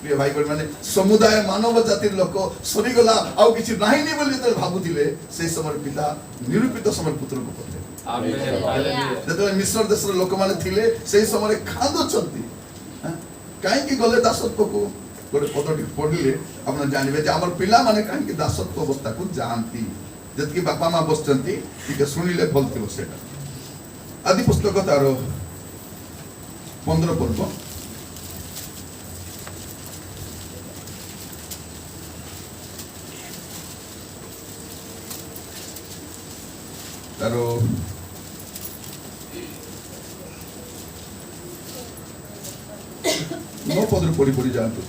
प्रिय भाई बहन माने समुदाय मानव जातिर लोक सरी गला आउ किछि नाही नि बोली त भाबुतिले से समय पिता निरूपित समय पुत्र को पठे आमेन जते मिस्र देशर लोक माने थिले से समय खांदो चंती काहे कि गले दासत्व को गोटे पदटी पढिले आपण जानिबे जे हमर पिला माने काहे कि दासत्व अवस्था को जानती जतकी बापा मां बसचंती ठीक सुनिले भलते सेटा आदि पुस्तक तार 15 पर्व तारो नो पदर पड़ी पड़ी जानतो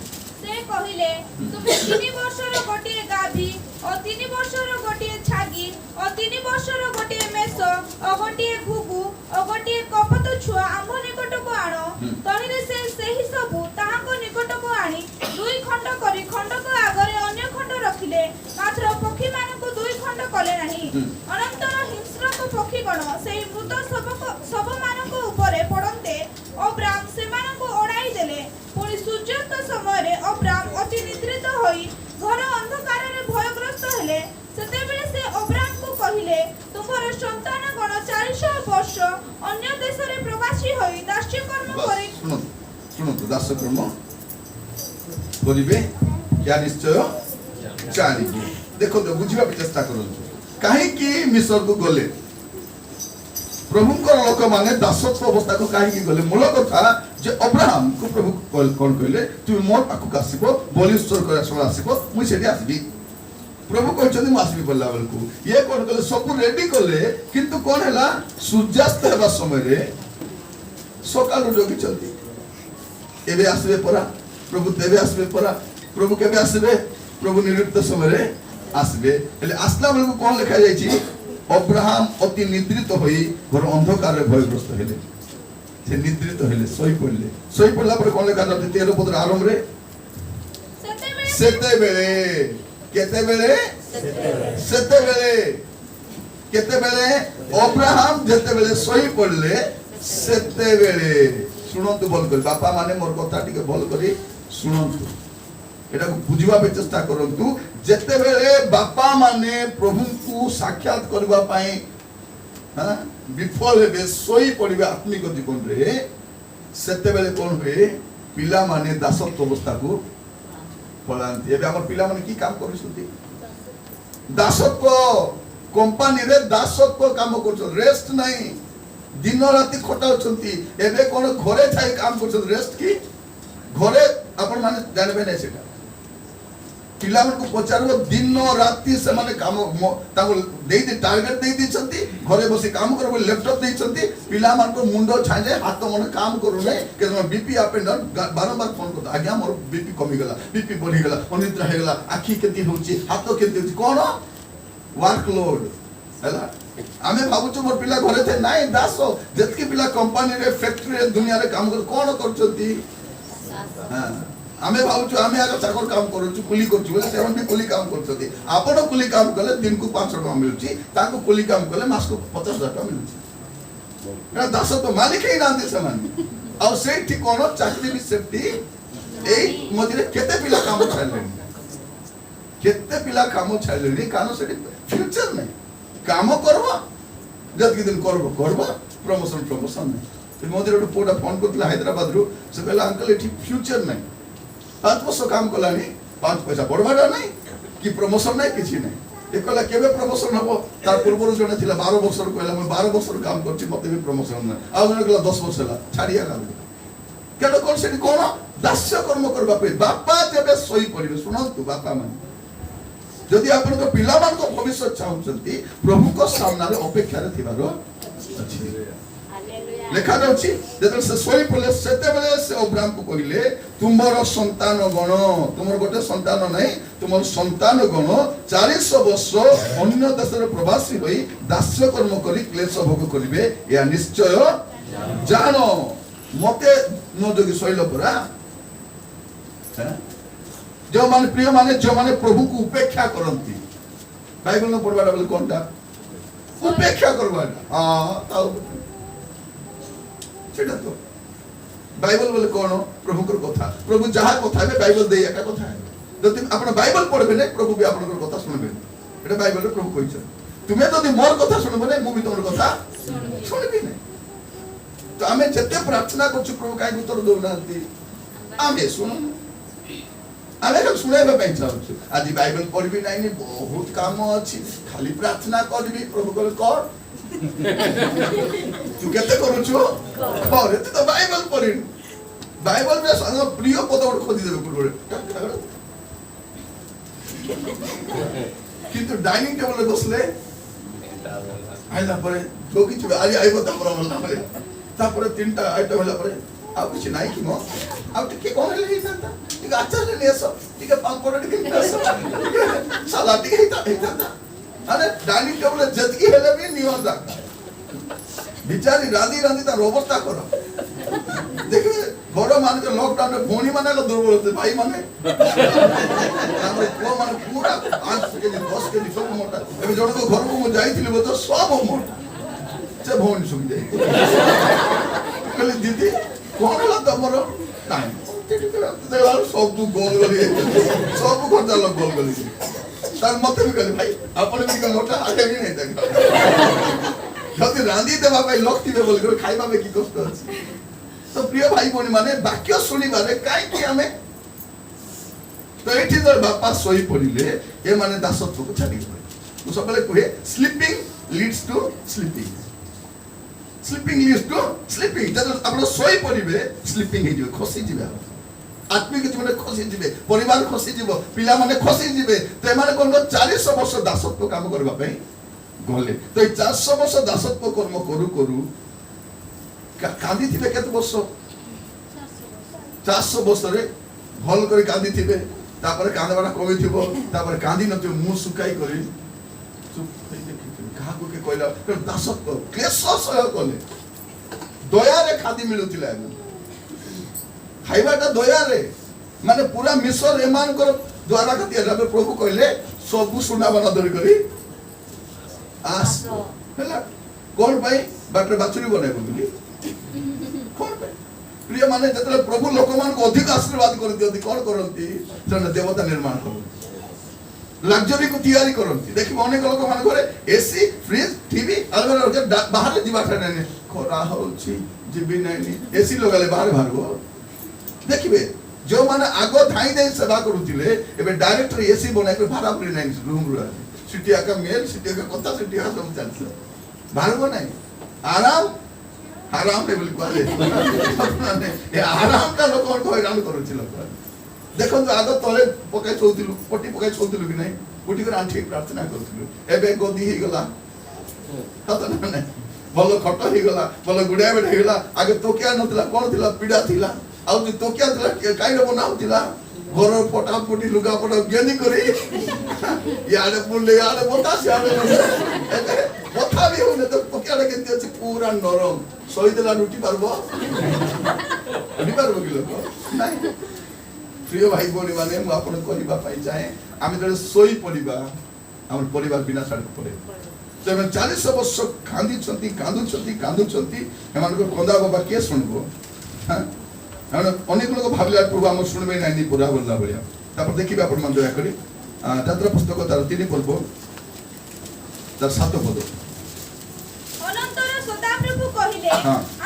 से कहिले तुमे 3 वर्षर गोटिए गाभी और 3 वर्षर गोटिए छागी और 3 वर्षर गोटिए मेसो और गोटिए घुगु और गोटिए कपत छुआ आम्भ निकट को आनो तहिरे से सही सब ताहा को निकट को आनी दुई खंड करी खंड को आगरे अन्य खंड रखिले मात्र पक्षी मान को दुई खंड कले नाही अनंतर हिंस्रक पक्षी गण सेही मृत सब मान को ऊपर पड़ते अब्राम से मान को ओडाई देले पुणी सूर्यास्त समय रे अब्राम अति निद्रित होई घर अंधकार रे भयग्रस्त हेले सेतेबेले से अब्राम को कहिले तुमर संतान गण 400 वर्ष अन्य देश रे प्रवासी ହୋଇ ଦାସ୍ୟକର୍ମ କରି ଶୁଣନ୍ତୁ ଦାସକର୍ମ କରିବେ या निश्चय ଜାଣିବେ। ଦେଖନ୍ତୁ ବୁଝିବାକୁ ଚେଷ୍ଟା କରନ୍ତୁ କାହିଁକି ମିଶର କୁ ଗଲେ ପ୍ରଭୁଙ୍କର ଲୋକମାନେ ଦାସତ୍ୱ ଅବସ୍ଥାକୁ କାହିଁକି ଗଲେ? ମୂଳ କଥା ଯେ ଅବ୍ରାହମ କୁ ପ୍ରଭୁ କଣ କହିଲେ ତୁମେ ମୋ ପାଖକୁ ଆସିବ ବଳି ଉତ୍ସର୍ଗ କରିବା ସମୟ ଆସିବ ମୁଁ ସେଠି ଆସିବି। ପ୍ରଭୁ କହିଛନ୍ତି ମୁଁ ଆସିବି ବୋଲିଲା ବେଳକୁ ଇଏ କଣ କଲେ ସବୁ ରେଡି କଲେ କିନ୍ତୁ କଣ ହେଲା ସୂର୍ଯ୍ୟାସ୍ତ ହେବା ସମୟରେ ସକାଳୁ ଜଗିଛନ୍ତି ଏବେ ଆସିବେ ପରା ପ୍ରଭୁ ତେବେ ଆସିବେ ପରା प्रभु केबे आसबे प्रभु निरुक्त समय आसबे हेले आसला बेलको कोन लिखा जायछि अब्राहम अति निद्रित होई घर अंधकार रे भयग्रस्त हेले से निद्रित हेले सोई पड़ला पर कोन लिखा जायछि 13 पद आरंभ रे सेते बेले केते बेले अब्राहम जेते बेले सोई पड़ले सेते बेले सुनंतु बोल कर बापा माने मोर कथा टिके बोल करी सुनंतु एटा को बुझिबा पे चेष्टा करंतु जेते बेले बापा माने प्रभु को साक्षात करबा पई हां विफल हेबे सोई पड़िबे आत्मिक जीवन रे सेते बेले कोन होए पिला माने दासत्व अवस्था को पलांती एबे हमर पिला माने की काम करिसुती दासत्व कंपनी रे दासत्व काम करछ रेस्ट नहीं दिन राति खटाउछंती एबे कोन घरे थाई काम करछ रेस्ट की घरे अपन माने जानबे नै सेटा पिला मन को पचारो दिन राति से माने काम ताको देई दे टारगेट देई दिछंती घरे बसी काम करबो लैपटॉप देइछंती पिला मन को मुंडो छाजे हाथ मन काम करू नै के बीपी अप एंड डाउन बारंबार फोन करतो आज्ञा मोर बीपी कमी गला बीपी बढ़ी गला अनिद्रा हे गला आखी केती होची हाथ केती होची कोन वर्कलोड हैला आमे भाबुछु मोर पिला घरे थे नाइ दासो जतकी पिला कंपनी रे फैक्ट्री रे दुनिया रे काम कर कोन करछंती हां आमे भाबुछु आमे आगे चाकर काम करूछु कुली करछु बोले सेवन भी कुली काम करछथि आपण कुली काम कले दिन को 500 टका मिलुची ताको कुली काम कले मास को 50,000 टका मिलुची ना दास तो मालिक ही नांदी समान आ सेठी कोन चाकरी भी सेफ्टी ए मझिरे केते पिला काम छाड़लेनी कानो सेठी फ्यूचर नै काम करबा जतकी दिन करबा प्रमोशन नहीं मझिरे एक पोटा फोन करथिला हैदराबाद रु से कहला अंकल एठी फ्यूचर नै 5 वर्ष काम कलानी 5 पैसा बढ़वाटा नहीं कि प्रमोशन नहीं किसी नहीं एक कहला केबे प्रमोशन हबो तार पूर्व जने थिला 12 वर्ष कहला मैं 12 वर्ष काम करछि मते भी प्रमोशन नहीं आ जने कहला 10 वर्ष ला छाड़िया काम केडो कोन सेठी कोन दास्य कर्म करबा पे बापा जेबे सोई पड़िबे सुनंतु बापा माने जदि आपन को पिला मान को भविष्य चाहउछंती प्रभु को सामने रे अपेक्षा रे थिबारो अछि लेखा जाउछि जेते से सोई पले सेते बेले से अब्राहम को कहिले तुमरो संतान गण तुमर गोटे संतान नै तुमर संतान गण 400 वर्ष अन्य देश रे प्रवासी होई दास्य कर्म करी क्लेश भोग करिवे या निश्चय जानो मते न जोगी सोइलो परा जो माने प्रिय माने जो माने प्रभु को उपेक्षा करंती बाइबल न पढ़वाडा बोले कोनटा उपेक्षा करवाडा हां ताऊ सेटा तो बाइबल बोले कोन प्रभु कर कथा प्रभु जहा कथा है बाइबल दे एका कथा है जति आपण बाइबल पढ़बे नै प्रभु भी आपण कथा सुनबे एटा बाइबल रे प्रभु कहिछ तुमे जदि मोर कथा सुनबे नै मु भी तोर कथा सुनबे नै तो आमे जते प्रार्थना करछु प्रभु काई उत्तर दो नांती आमे सुन आमे का सुनाबे पई चाहछु आज बाइबल पढ़बी नै नि बहुत काम अछि खाली प्रार्थना करबी प्रभु कर तू केते करूछु परे तू तो बाइबल पढ़िन बाइबल में संग प्रिय पद और खोजी देबे पुरो किंतु डाइनिंग टेबल रे बसले आइला परे जो किछ आज आइबो तमरा बोलना परे तापर तीनटा आइटम होला परे आ किछ नाही कि मो आ टिके कोन ले हिता टिके अचार ले लेसो टिके पापड़ टिके लेसो सलाद टिके हिता अरे डाइनिंग टेबल जतकी हेले भी नियम रखा बिचारी रांदी ता अवस्था करो देखिए घर मान के लॉकडाउन में भोनी माने को दुर्बल होते भाई माने हमर को माने पूरा 5 केजी 10 केजी सब मोटा एबे जण को घर को मु जाईथिले तो सब मोटा से भोनी सुन दे कहले दीदी कोन होला तमरो टाइम देखला सब तू गोल गली सब घंटा लोग गोल गली तार मते भी कहले भाई आपण भी मोटा आगे भी नहीं देख जदि रांदी देबा भाई लोक थिबे बोल खाइबा में की कष्ट अछि तो प्रिय भाई भौणी माने वाक्य सुनिबारे काई आमे तो एठी तो बापा सोई पड़िले ए माने दासत्व को छाड़ी पड़े तो सबले कहे sleeping leads to sleeping sleeping leads to sleeping जब आपण सोई पड़िबे स्लीपिंग हे जो खसी जिबे आत्मिक जीवन खसी जिबे परिवार खसी जिवो पिला माने खसी जिबे तो ए माने कोन 40 वर्ष दासत्व काम करबा पई गले तो ए 400 वर्ष दासत्व कर्म करू करू कांदी थिबे केते वर्ष 400 वर्ष रे भल करी कांदी थिबे तापर कांदबाटा कमी थिबो तापर कांदी न मुंह सुकाई करी चुप कहा को के कहला दासत्व क्लेश सह कले दया रे खादी मिलुतिला खाइबाटा दया रे माने पूरा मिसर एमान कर द्वारा कति रबे प्रभु कहले सब सुना बना धरि करी आस हला कोन भाई बाटरे बाचुरी बने बोली कोन भाई प्रिय माने जतले प्रभु लोक मान को अधिक आशीर्वाद कर दियନ୍ତି कोन करନ୍ତି जने देवता निर्माण करନ୍ତି लग्जरी को तैयारी करନ୍ତି देखि अनेक लोक मान घरे एसी फ्रिज टीवी अलमारी बाहर जीवा ठाने खरा होछि जीबी नाइनी एसी लगाले बाहर बाहरबो देखिबे जो माने आगो धाई दे सेवा करूतिले एबे डायरेक्टर एसी बना के भाड़ा परि नाइ रूम रो सिटिया का मेल सिटिया का कथा सिटिया सब चलछ बाहरबो नाइ आराम आराम रे बोली कहले ए आराम का लोक को हैरान करूछि लोक देखो आगो तले पकाई छोदिलु पट्टी पकाई छोदिलु कि नाही उठी कर आंठी प्रार्थना करूथिलु एबे गोदी हे गला हत ना भलो खट हे गला भलो गुडिया बेट हे गला आगे तोकिया नथिला कोन थिला पीड़ा थिला आ तोकिया थिला काइले बनाउथिला घर पटा पटी लुगा पटा गेनी करी याडे पुले याडे बतास याडे কথা भी होने तो तोकियाडे केंती अछि पूरा नरम सोई देला रुटी पारबो रुटी पारबो कि लोक नाही प्रिय भाई भौणी माने मु आपन कहबा पाई चाहे आमे जले सोई पडिबा हमर परिवार बिना सड़क पड़े तो 40 वर्ष कांदी छंती एमान को कंदा बाबा के सुनबो हां अनेक लोग भाबले प्रभु हम सुनबे नाही पूरा बोलला बलिया तापर देखिबा आपण मन दया करी तत्र पुस्तक तार 3 पर्व तार 7 पद अनंतर सदाप्रभु कहिले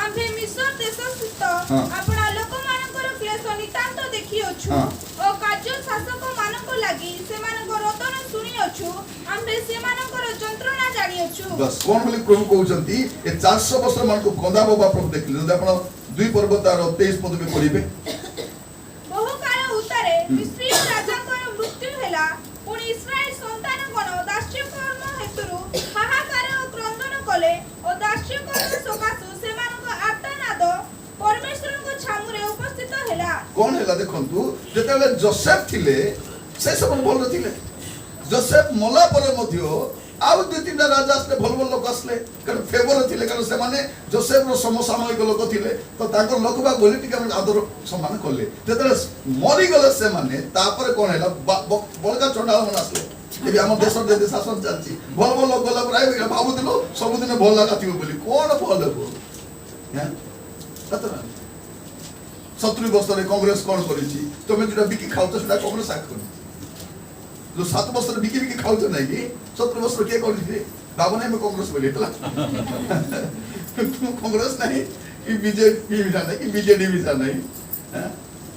आम्भे मिस्र देश स्थित आपणा लोक मानकर क्लेश नितांत देखि अछु ओ कार्य शासक मानक लागि सेमानक रोदन सुनि अछु आम्भे सेमानकर जंत्रणा जानि अछु बस कोन बोली प्रभु कहउचंती ए 400 वर्ष मान को कंदा बाबा प्रभु देखले जदि आपण 2 पर्व तार 23 पद में पढिबे बहु काल उतारे मिस्री राजाकर मृत्यु हेला पुनी इस्राएल संतान गण दास्य कर्म हेतुरु हाहाकार ओ क्रंदन कले ओ दास्य कर्म सकासु सेमानक आर्तनाद परमेश्वर को छामुरे उपस्थित हेला कोन हेला देखंतु जेतेले जोसेफ थिले से सब बोल थिले जोसेफ मोला परे मध्य आउ दु तीन राजा असले भल भल लोक असले कारण फेवर थिले कारण से माने जोसेफ रो समसामयिक लोक थिले तो ताको लोक बा बोली टिका आदर सम्मान करले जेतेले मरि गले से माने तापर कोन हेला बड़का चंडाल मन असले एबे हम देश दे शासन चलची भल भल लोक गला प्राय भाबु दिलो सब दिन भल लागा थिबो बोली कोन भल हो हैं कतरा 70 वर्ष रे कांग्रेस कोन करिछि तमे जेटा बिकी खाउतो सेटा कांग्रेस आक करि जो 7 वर्ष रे बिकी बिकी खाउतो नै कि 70 वर्ष के करिछि बाबू नै में कांग्रेस बोली तला कांग्रेस नै कि बीजेपी भी नै कि बीजेडी भी नै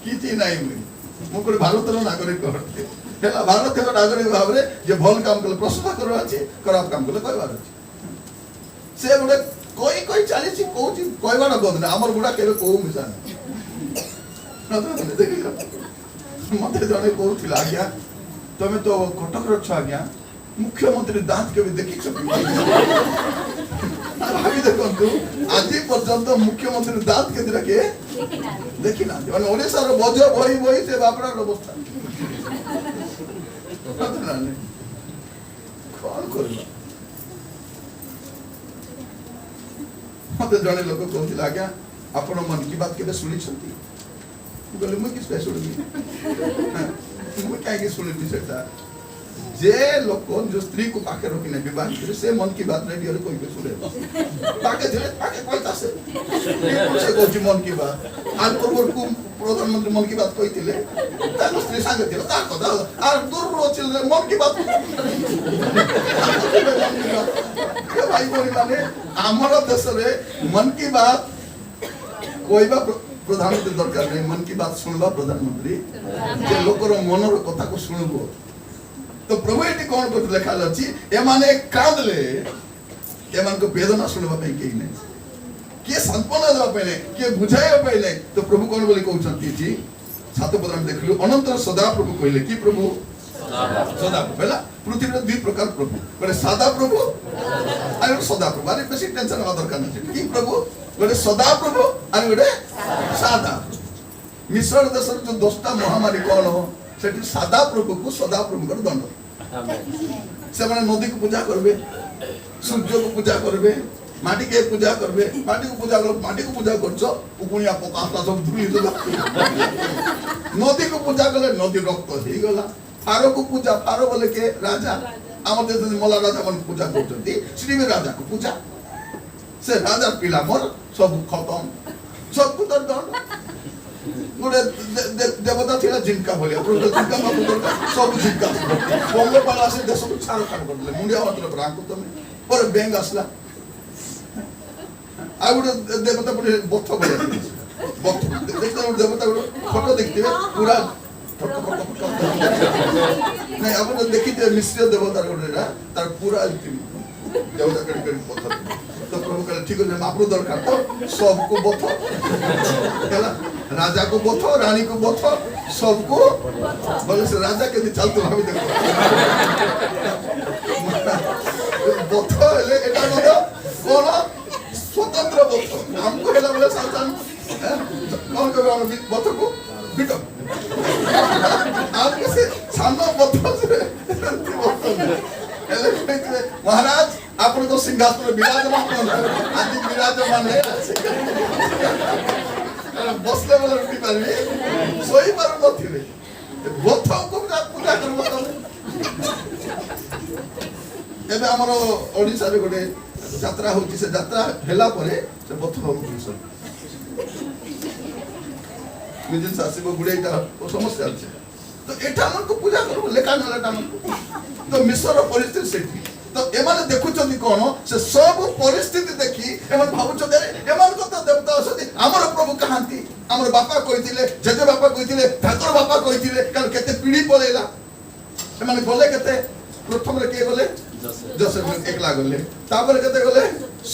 किछि नै मु को भारत रो नागरिक करते हेला भारत रो नागरिक भाबरे जे भल काम कले प्रशंसा करो अछि खराब काम कले कहबार अछि से गुडे कोई चाली छि कोछि कहबार बंद नै हमर गुडा केबे को मिसा नै देखिलो मते जने कहउथिला आज्ञा तमे तो कटक रो छ आज्ञा मुख्यमंत्री दांत के भी देखि छ भाभी देखंतु आज पर्यंत मुख्यमंत्री दांत के दिरा के देखि ना माने ओडिसा रो बज बही से बापरा अवस्था कौन करबा मते जने लोक कहउथिला आज्ञा आपण मन की बात केबे सुनि छथि बोले मु किस पे सुनि मु काहे के सुनि सेटा जे लोक जो स्त्री को पाके रखिने विवाह करे से मन की बात नहीं कोई के सुने पाके दिले पाके कहता से कोची मन की बात आज पूर्व को प्रधानमंत्री मन की बात कहिथिले ता स्त्री संग दिला ता कदा आर दूर रो चिल्ले मन की बात के भाई बोली माने हमर देश रे मन की बात कहवा प्रधानमंत्री दरकार नहीं, मन की बात सुनवा प्रधानमंत्री जे लोकर मनर कथा को सुनबो। तो प्रभु एटी कौन कर लिखा अछि एमाने कांदले एमान को वेदना सुनबा पे केही नहीं, के सांत्वना देबा पे नहीं, के बुझाइबा पे नहीं। तो प्रभु कौन बोली कहउछंती जी 7 पद में देखलु अनंतर सदा प्रभु कहले कि प्रभु सदा प्रभु बेला पृथ्वी में 2 प्रकार प्रभु बोले सदा प्रभु और सदा प्रभु। अरे बेसी टेंशन हवा दरकार नहीं कि प्रभु बोले सदा प्रभु और बोले सादा प्रभु। मिश्र देश जो 10टा महामारी कौन हो सेठी सादा प्रभु को सदा प्रभु कर दंड से माने नदी को पूजा करबे, सूर्य को पूजा करबे, माटी के पूजा करबे, माटी को पूजा कर माटी को पूजा करछो उकुनिया पकाता सब धुली देला। नदी को पूजा करले नदी रक्त हो गला। फारो को पूजा फारो बोले के राजा आम देश में मला राजा मन पूजा करछंती श्री में राजा को पूजा से राजा पिला मोर सब खत्म सब कुतर दंड गोटे देवता थिला जिनका बोलिया जिनका सब जिनका बंग पाला से देश को छाड़ खाड़ करले मुंडिया मतलब राको तमे पर बेंग आसला आ गोटे देवता पड़े बथ बोले बथ देखते देवता फोटो देखते पूरा नहीं अपन देखिते मिश्र देवता गोटेरा तार पूरा देवता कड़ी कड़ी पत्थर। तो प्रभु कहले ठीक है आपरो दरकार तो सबको बथ हैला राजा को बथ रानी को बथ सबको बोले से राजा के चलतो भाभी देखो बथ ले एटा न कोन स्वतंत्र बथ हमको हैला बोले सावधान कौन कबे हम बथ को बिटो आप कैसे सानो बथ से महाराज आपण तो सिंहासन में विराजमान आज विराजमान है बसले वाला उठी पारबे सोई पार नथिले बथ को पूजा करबो तमे। एबे हमरो ओडिसा रे गोटे यात्रा होची से यात्रा हेला परे से बथ हो सब मिजिन सासिबो गुडेटा ओ समस्या আছে। तो एटा मन को पूजा करबो लेखा नलाटा मन तो मिश्र परिस्थिति सेठी तो एमाने देखुचंदी कोन से सब परिस्थिति देखि एमान भाबुचंदे एमान को तो देवता असति हमर प्रभु कहांती हमर बापा कहिथिले जेजे बापा कहिथिले ठाकुर बापा कहिथिले काल केते पीढ़ी पलेला एमाने बोले केते प्रथम रे के बोले जसे एकला गले तापर केते गले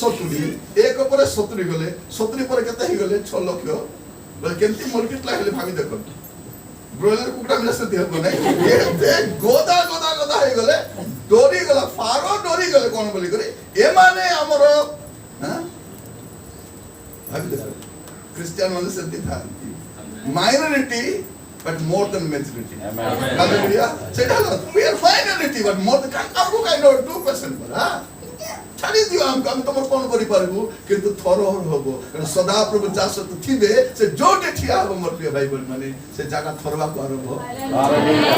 70 एक ऊपर 70 गले 70 पर केते ही गले 6 लाख बोले केंती मल्टीप्लाई हेले भाबी देखो ब्रॉयलर कुकड़ा मिला से देख नहीं ये गोदा गोदा गोदा हे गले डोरी गला फारो डोरी गले कोन बोली करे ए माने हमरो हां भाबी देखो क्रिश्चियन माने से था minority but more than majority hallelujah सेटा we are minority but more than आपको काइंड ऑफ 2% पर हां छाड़ी दियो हम तमर कोन करि पारबो किंतु थरोहर होबो सदा प्रभु जासत थिबे से जोटे ठिया हो मोर प्रिय भाई बोल माने से जागा थरवा को आरबो हालेलुया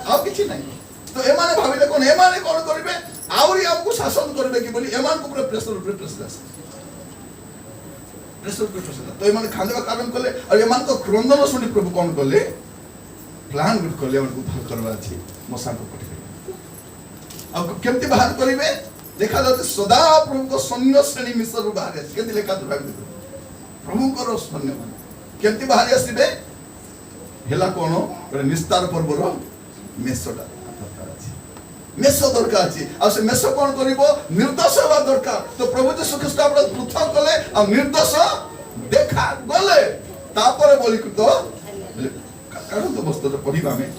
अब किछि नहीं। तो एमाने भाबिले कोन एमाने कोन करिवे आउरी हमको शासन करबे कि बोली एमान को पूरा प्रेशर तो एमाने खानेबा कारण करले और एमान को क्रंदन सुनी प्रभु कोन करले प्लान गुड करले हमको उद्धार करबा अछि मसा को पठे अब केमति बाहर करिवे देखा जाते सदा प्रभु को सैन्य श्रेणी मिश्र बाहर आसी केमति लेखा तो भाबी देखो प्रभु को सैन्य मान केमति बाहर आसीबे हेला कोन निस्तार पर्वर मेसोटा मेसो दरकार अछि आ से मेसो कोन करिवो निर्दोष होबा दरकार। तो प्रभु यीशु ख्रीष्ट आपण पृथक कले आ निर्दोष देखा गले तापर बोली तो कारण तो बस्तु पढिबा में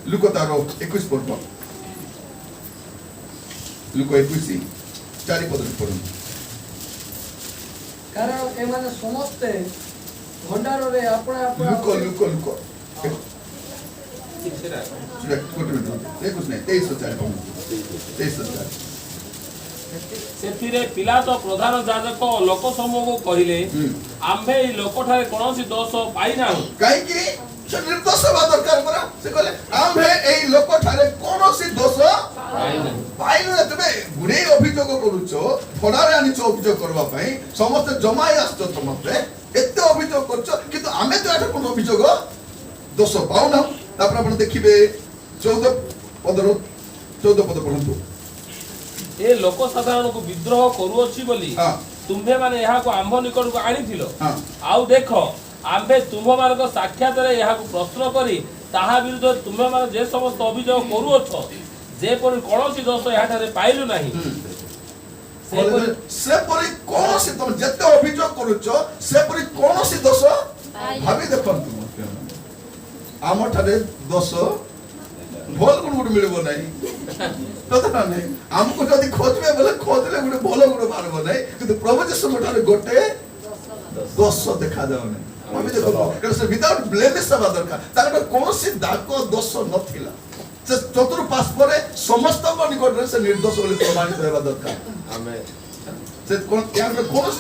लुक तारो 21 पद लुक 21 4 पद पढु कारण एमाने समस्त भंडार रे अपना अपना लुक कुछ नहीं 23 सेथिरे पिलातो प्रधान याजक लोक समूह को कहिले आम्भे ई लोक ठारे कोनोसी दोष पाई ना काई कि से निर्दोष बा दरकार परा से कहले आम्भे एई लोक ठारे कोनोसी दोष पाई ना तबे गुडे अभियोग करूछो फडारे आनिछो अभियोग करबा पई समस्त जमाई आछो समस्त एते अभियोग करछो किंतु आमे तो एटा कोन अभियोग दोष पाउ ना तापर आपण देखिबे 14 पद पढंतु ए लोक साधारण को विद्रोह करू अछि बोली हां तुम्भे माने यहाँ को आंभ निकट को आनी थिलो हाँ। आउ देखो आंभे तुम्भ मान को साक्षात रे यहाँ को प्रश्न करी ताहा विरुद्ध तुम्भे मान जे समस्त अभियोग करूअछ जे पर कोनोसी दोष यहाँ रे पाइलु नाही ସେପରି କୌଣସି ତମେ ଯେତେ ଅଭିଯୋଗ କରୁଛ ସେପରି କୌଣସି ଦୋଷ ଭାବି ଦେଖନ୍ତୁ ଆମଠାରେ ଦୋଷ ଭଲ ଗୁଣ ଗୋଟେ ମିଳିବ ନାହିଁ କଥା ନା ନାହିଁ ଆମକୁ ଯଦି ଖୋଜିବେ ବୋଲେ ଖୋଜିଲେ ଗୋଟେ ଭଲ ଗୁଣ ବାହାରିବ ନାହିଁ କିନ୍ତୁ ପ୍ରଭୁ ଯୀଶୁଙ୍କ ଠାରେ ଗୋଟେ ଦୋଷ ଦେଖାଯାଉ ନାହିଁ ଭାବି ଦେଖନ୍ତୁ କାରଣ ସେ ୱିଦାଉଟ୍ ବ୍ଲେମିଶ ହେବା ଦରକାର ତାଙ୍କର କୌଣସି ଦାଗ ଦୋଷ ନଥିଲା ସେ ଚତୁର୍ପାଶ ପରେ ସମସ୍ତଙ୍କ ନିକଟରେ ସେ ନିର୍ଦ୍ଦୋଷ ବୋଲି ପ୍ରମାଣିତ ହେବା ଦରକାର से कौन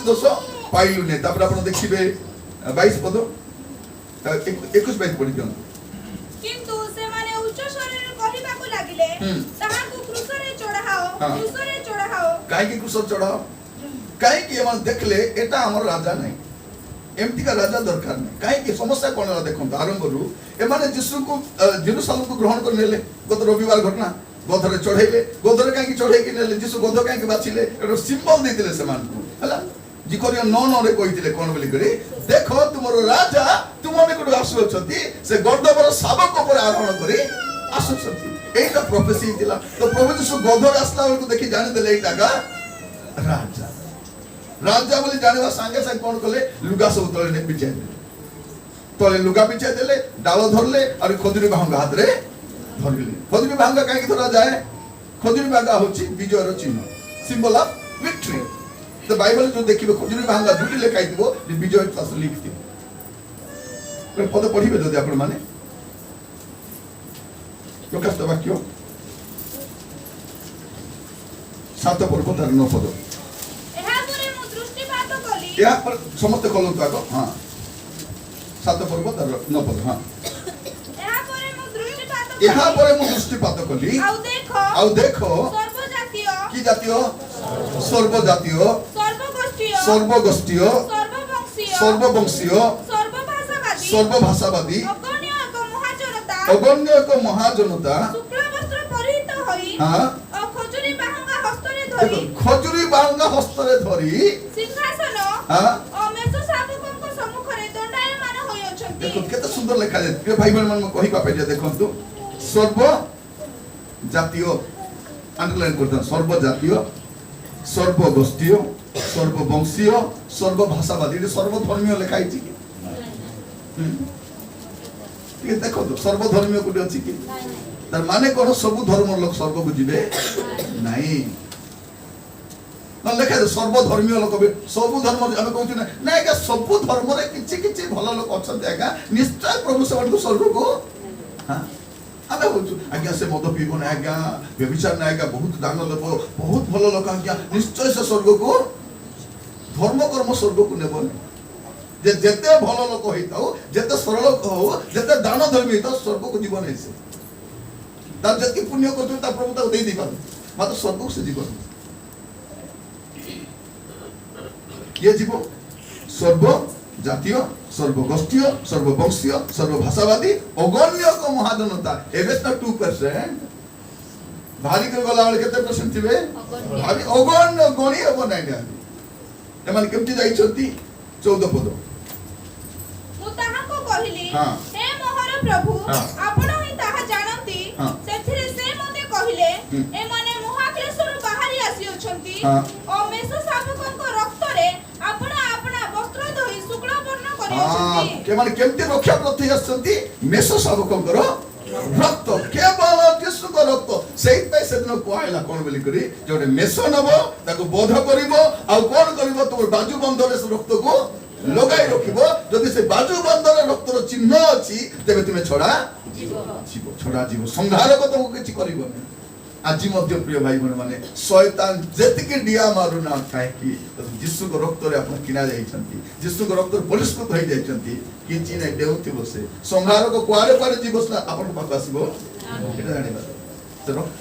दोष पाइलु नहीं तापर आपण देखिबे 22 पद 21 22 पढि दियौ किंतु से माने उच्च शरीर कहिबा को लागिले ताहाकु क्रूसरे चढ़ाओ काहे की क्रूसर चढ़ाओ काहे की एमन देखले एटा हमर राजा नहीं एमती का राजा दरकार नहीं काहे की समस्या कोन देखो आरंभ रु एमाने यीशु को जेरूशलेम को ग्रहण कर नेले गत रविवार घटना गोधरे चढ़ेले गोधरे काहे चढ़े कि नेले यीशु गोध काहे बाछिले एटा सिंबल देतिले समान को हला जिकरिया 9:9 रे कहितिले कोन बोली करी देखो तुमरो राजा तुम निकट आसु अछती से गर्दबर शावक पर आरोहण करी आसु छथि एटा प्रोफेसी थिला तो प्रभु यीशु गोधर आसला को देखि जानि देले एटा का राजा राजा बोली जानिबा संगे संग कोन कले लुगा सब तले ने बिछाई देले तले लुगा बिछाई देले डालो धरले और खजुरी भांगा हाथ रे धरले खजुरी भांगा काहे धरा जाए खजुरी भांगा होची विजय रो चिन्ह सिंबल ऑफ विक्ट्री तो बाइबल जो देखिबे खजुरी भांगा दुटी लेखाई दिबो जे विजय क्लास लिख दिबो पद पढिबे जदि आपण माने प्रकाश वाक्य 7 पर्व तार 9 पद यहाँ पर समस्त कलम तो आगो हाँ 7 पर्व तार 9 पद हाँ यहाँ पर मु दृष्टिपात कली आउ देखो की जातीय सर्वजातीय सर्वगोष्ठीय सर्ववंशीय सर्वभाषावादी अगण्य एक महाजनता हाँ खजुरी बांगा हस्तरे धरी सिंहासन हाँ मेसो साबुकंको सम्मुखरे दंडायमान होई अछंती देखो केते सुंदर लेखा जाय प्रिय भाई बहन मन कहि पापे जे देखंतु सर्व जातीय अंडरलाइन करता सर्व जातीय सर्व गोष्ठीय सर्व वंशीय सर्व भाषावादी सर्व धर्मीय लेखाई छी कि देखो तो सर्व धर्मीय कोठी अछि कि तार माने कोन सब धर्म लोक स्वर्ग को जिवे नाही न लेखा सर्व धर्मीय लोक सब धर्म आम कहूँ ना ना सब धर्म किछि किछि भल लोक अच्छा निश्चय प्रभु से स्वर्ग को हाँ आम कहूँ आज्ञा से मद पीब ना आज्ञा व्यभिचार ना आज्ञा बहुत दान देव बहुत भल लोक आज्ञा निश्चय से स्वर्ग को धर्म कर्म स्वर्ग को नेबनी जे जेते भल लोक होता जेते सरल हो जेते दान धर्मी होता स्वर्ग को जीवन है से तार जति पुण्य करते प्रभु ताको दे पार मात्र स्वर्ग से जीवन ये जीव सर्व जातीय सर्वगोष्ठीय सर्ववंशीय सर्वभाषावादी अगण्य को महाजनता एबे तो 2% भारी कर गला वाले केते परसेंट थिबे भारी अगण्य गणी अब नै ना एमान केमति जाई छथि 14 पद मु ताहा को कहिली हां हे मोहर प्रभु हाँ। आपण ही ताहा जानंती हाँ। सेथिरे से मते कहिले ए माने महाक्लेशरु बाहरी आसी अछंती हाँ। ओ मेसो साबुकंको रक्त रे आपण आपना वस्त्र धोई शुक्ल वर्ण करि हां अछंती के माने केमति रक्षा प्रति आछंती मेसो साबकंकर रक्त केवल यीशु को रक्त सेहि पे से दिन कोइला कोन बोली करी जोडे मेसो नबो ताको बोध करिवो आ कोन करिवो तो बाजू बंधरे से रक्त को लगाई रखिबो जदि से बाजू बंधरे रक्तर चिन्ह अछि तेबे तुमे छोड़ा जीव छोड़ा जीव संहार को तुमको किछि करिवो नै आज मध्य प्रिय भाई बहन माने शैतान जेतिके डिया मारु ना काहे कि यीशु को रक्त रे अपन किना जाई छंती यीशु को रक्त बलिष्ठ होई जाई छंती किछि नै देउथिबो से संहार को कुआरे कुआरे जीवसला अपन पास आसीबो एटा जानिबा तो रक्त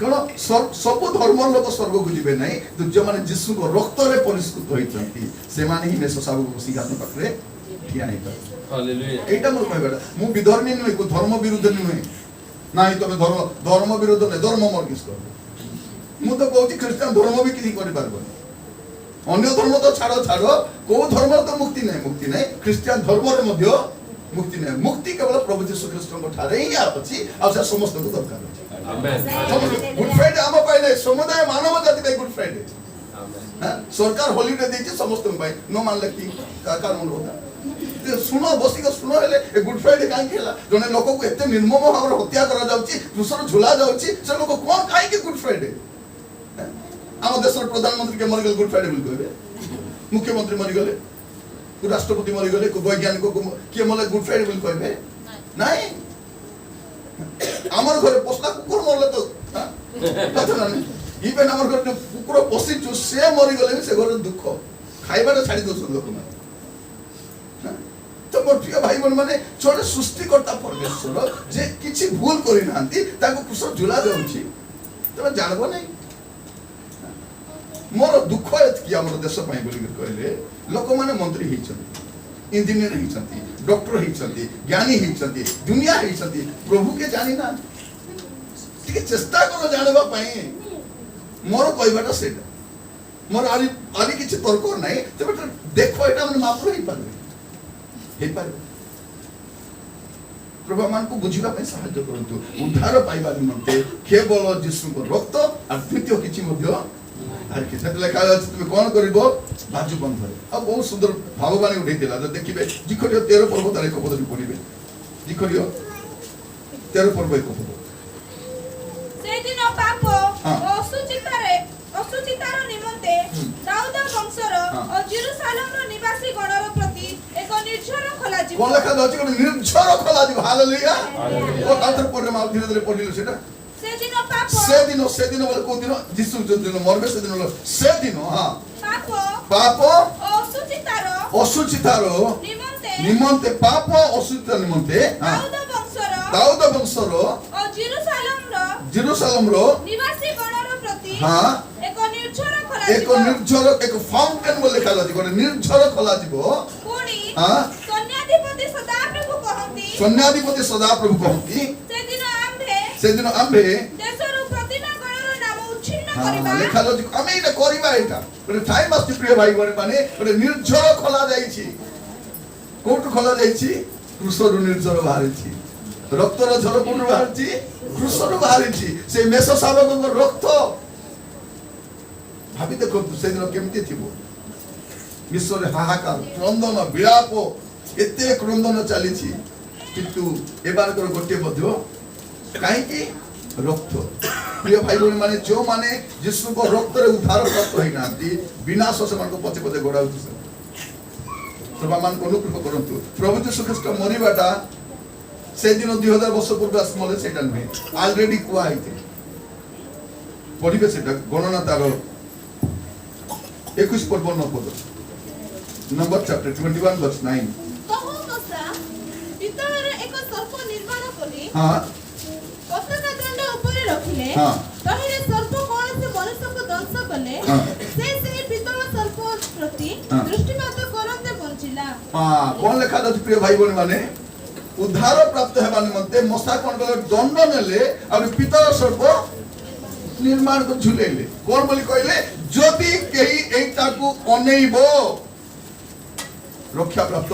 कण सब धर्म लोक स्वर्ग को जीवे नै तो जे माने यीशु को रक्त रे बलिष्ठ होई छंती से माने ही मेसो साबु को सिंहासन पाखरे ठिया नै पर हालेलुया एटा मोर कहबा मु विधर्मी नै को धर्म विरुद्ध नै नहीं तुम धर्म विरोध नहीं धर्म मोर किस कर मु तो कहूँ ख्रीस्टान धर्म भी किसी कर पार अन्य धर्म तो छाड़ छाड़ को धर्म तो मुक्ति नहीं ख्रीस्टियन धर्म रे मध्य मुक्ति नहीं मुक्ति केवल प्रभु यीशु ख्रीष्ट को ठारे ही अछि आ से समस्त को दरकार अछि आमेन गुड फ्राइडे हम पाइ नहीं समुदाय मानव जाति पे गुड फ्राइडे आमेन सरकार हॉलिडे देछि समस्त पाइ न मानले की कानून होता ते सुनो बसी को सुनो हेले ए गुड फ्राइडे काहे केला जने लोक को एते निर्मम भाव हत्या करा जाउची क्रूसर झुला जाउची से लोक कोन काहे के गुड फ्राइडे हम देशर प्रधानमंत्री के मर गेल गुड फ्राइडे बोल कहबे मुख्यमंत्री मर गेले राष्ट्रपति मर गले वैज्ञानिक को किए मले गुड फ्राइडे बोल कहबे नहीं हमर घरे पोसला कुकुर मरले तो कथा नहीं इवन हमर घर जो कुकुर पोसी जो से मर गले से घर दुख खाइबाटा छाड़ी दो लोक ना तो मोर प्रिय भाई बहन माने छोटे सृष्टिकर्ता परमेश्वर जे किछि भूल करि नांती ताको कुसर झुला जाउछि तबे जानबो नहीं मोर दुख एतकी हमर देश पई बोली कहले लोक माने मंत्री हिचंती इंजीनियर हिचंती डॉक्टर हिचंती ज्ञानी हिचंती दुनिया हिचंती प्रभु के जानि ना ठीक चेष्टा करो जानबा पई मोर कहबाटा सेटा मोर आरी किछि तर्क नाही तबे देखो एटा मन मात्र ही पारे प्रभु मान को बुझिबा पई सहायता करंतु उद्धार पाइबा निमंते केवल यीशु को रक्त आ द्वितीय किछि मध्य आर कि सेट लेखा अछि तुम कोन करबो बाजू बंद करे अब बहुत सुंदर भाववाणी उठै दिला जो देखिबे जिखरियो 13 पर्व तारे को पदरी पढिबे जिखरियो 13 पर्व को पद से दिन पाप असुचितार निमंते दाऊद वंशर और जेरूशलेम रो निवासी गणर प्रति एक निर्झर खोला जीव कोन लेखा अछि को निर्झर खोला जीव हालेलुया ओ अंतर पढ़े मा धीरे धीरे पढिलो सेटा से दिन बोले को दिन यीशु जो दिन मरबे से दिन से दिन हां पाप असुचितार निमंते पाप असुचितार निमंते दाऊद वंशर और जेरूशलेम रो निवासी गणर प्रति हां एक निर्झर एक फाउंटेन बोले लिखा जाती कोन निर्झर खोला जीवो पुणी हां सन्याधिपति सदा प्रभु कहंती से दिन आंबे देशरु प्रतिमा गणर नाम उच्छिन्न हां करिबा लिखा जाती आमे एटा करिबा एटा बट टाइम आस्ति प्रिय भाई बने माने बट निर्झर खोला जाईछि कोट खोला जाईछि क्रूसरु निर्झर बाहरिछि रक्तर झर कोन बाहरिछि क्रूसरु बाहरिछि से मेष शावकक रक्त भाबी देखो से दिन केमति थिबो विश्व रे हाहाकार क्रंदन विलाप एते क्रंदन चलीछि किंतु एबार कर गोटे मध्य काहे की रक्त प्रिय भाई बहन माने जो माने यीशु को रक्त रे उद्धार प्राप्त होई नांती विनाश से मान को पछे पछे गोडाउछि प्रभु मान को अनुग्रह करंतु प्रभु यीशु ख्रीष्ट मरिबाटा से दिन 2000 वर्ष पूर्व आसमले सेटा नै ऑलरेडी कुआ आइते पढिबे सेटा गणना तार 21 पर्व 9 पद नंबर चैप्टर 21 वर्स 9 तहो मसा पितळर एक सर्प निर्माण करी हां पताका दंड ऊपर रखिले हां तहिरे सर्प कोन से मनुष्य को दंश कले से पितळ सर्प प्रति दृष्टिपात करंते बंचिला हां कोन लेखा अछि प्रिय भाई बहन माने उद्धार प्राप्त हेबा निमंते मसा कोन गले दंड नेले और पितळ सर्प निर्माण को झुलेले कोन बोली कहले जदि केही एटा को अनेइबो रक्षा प्राप्त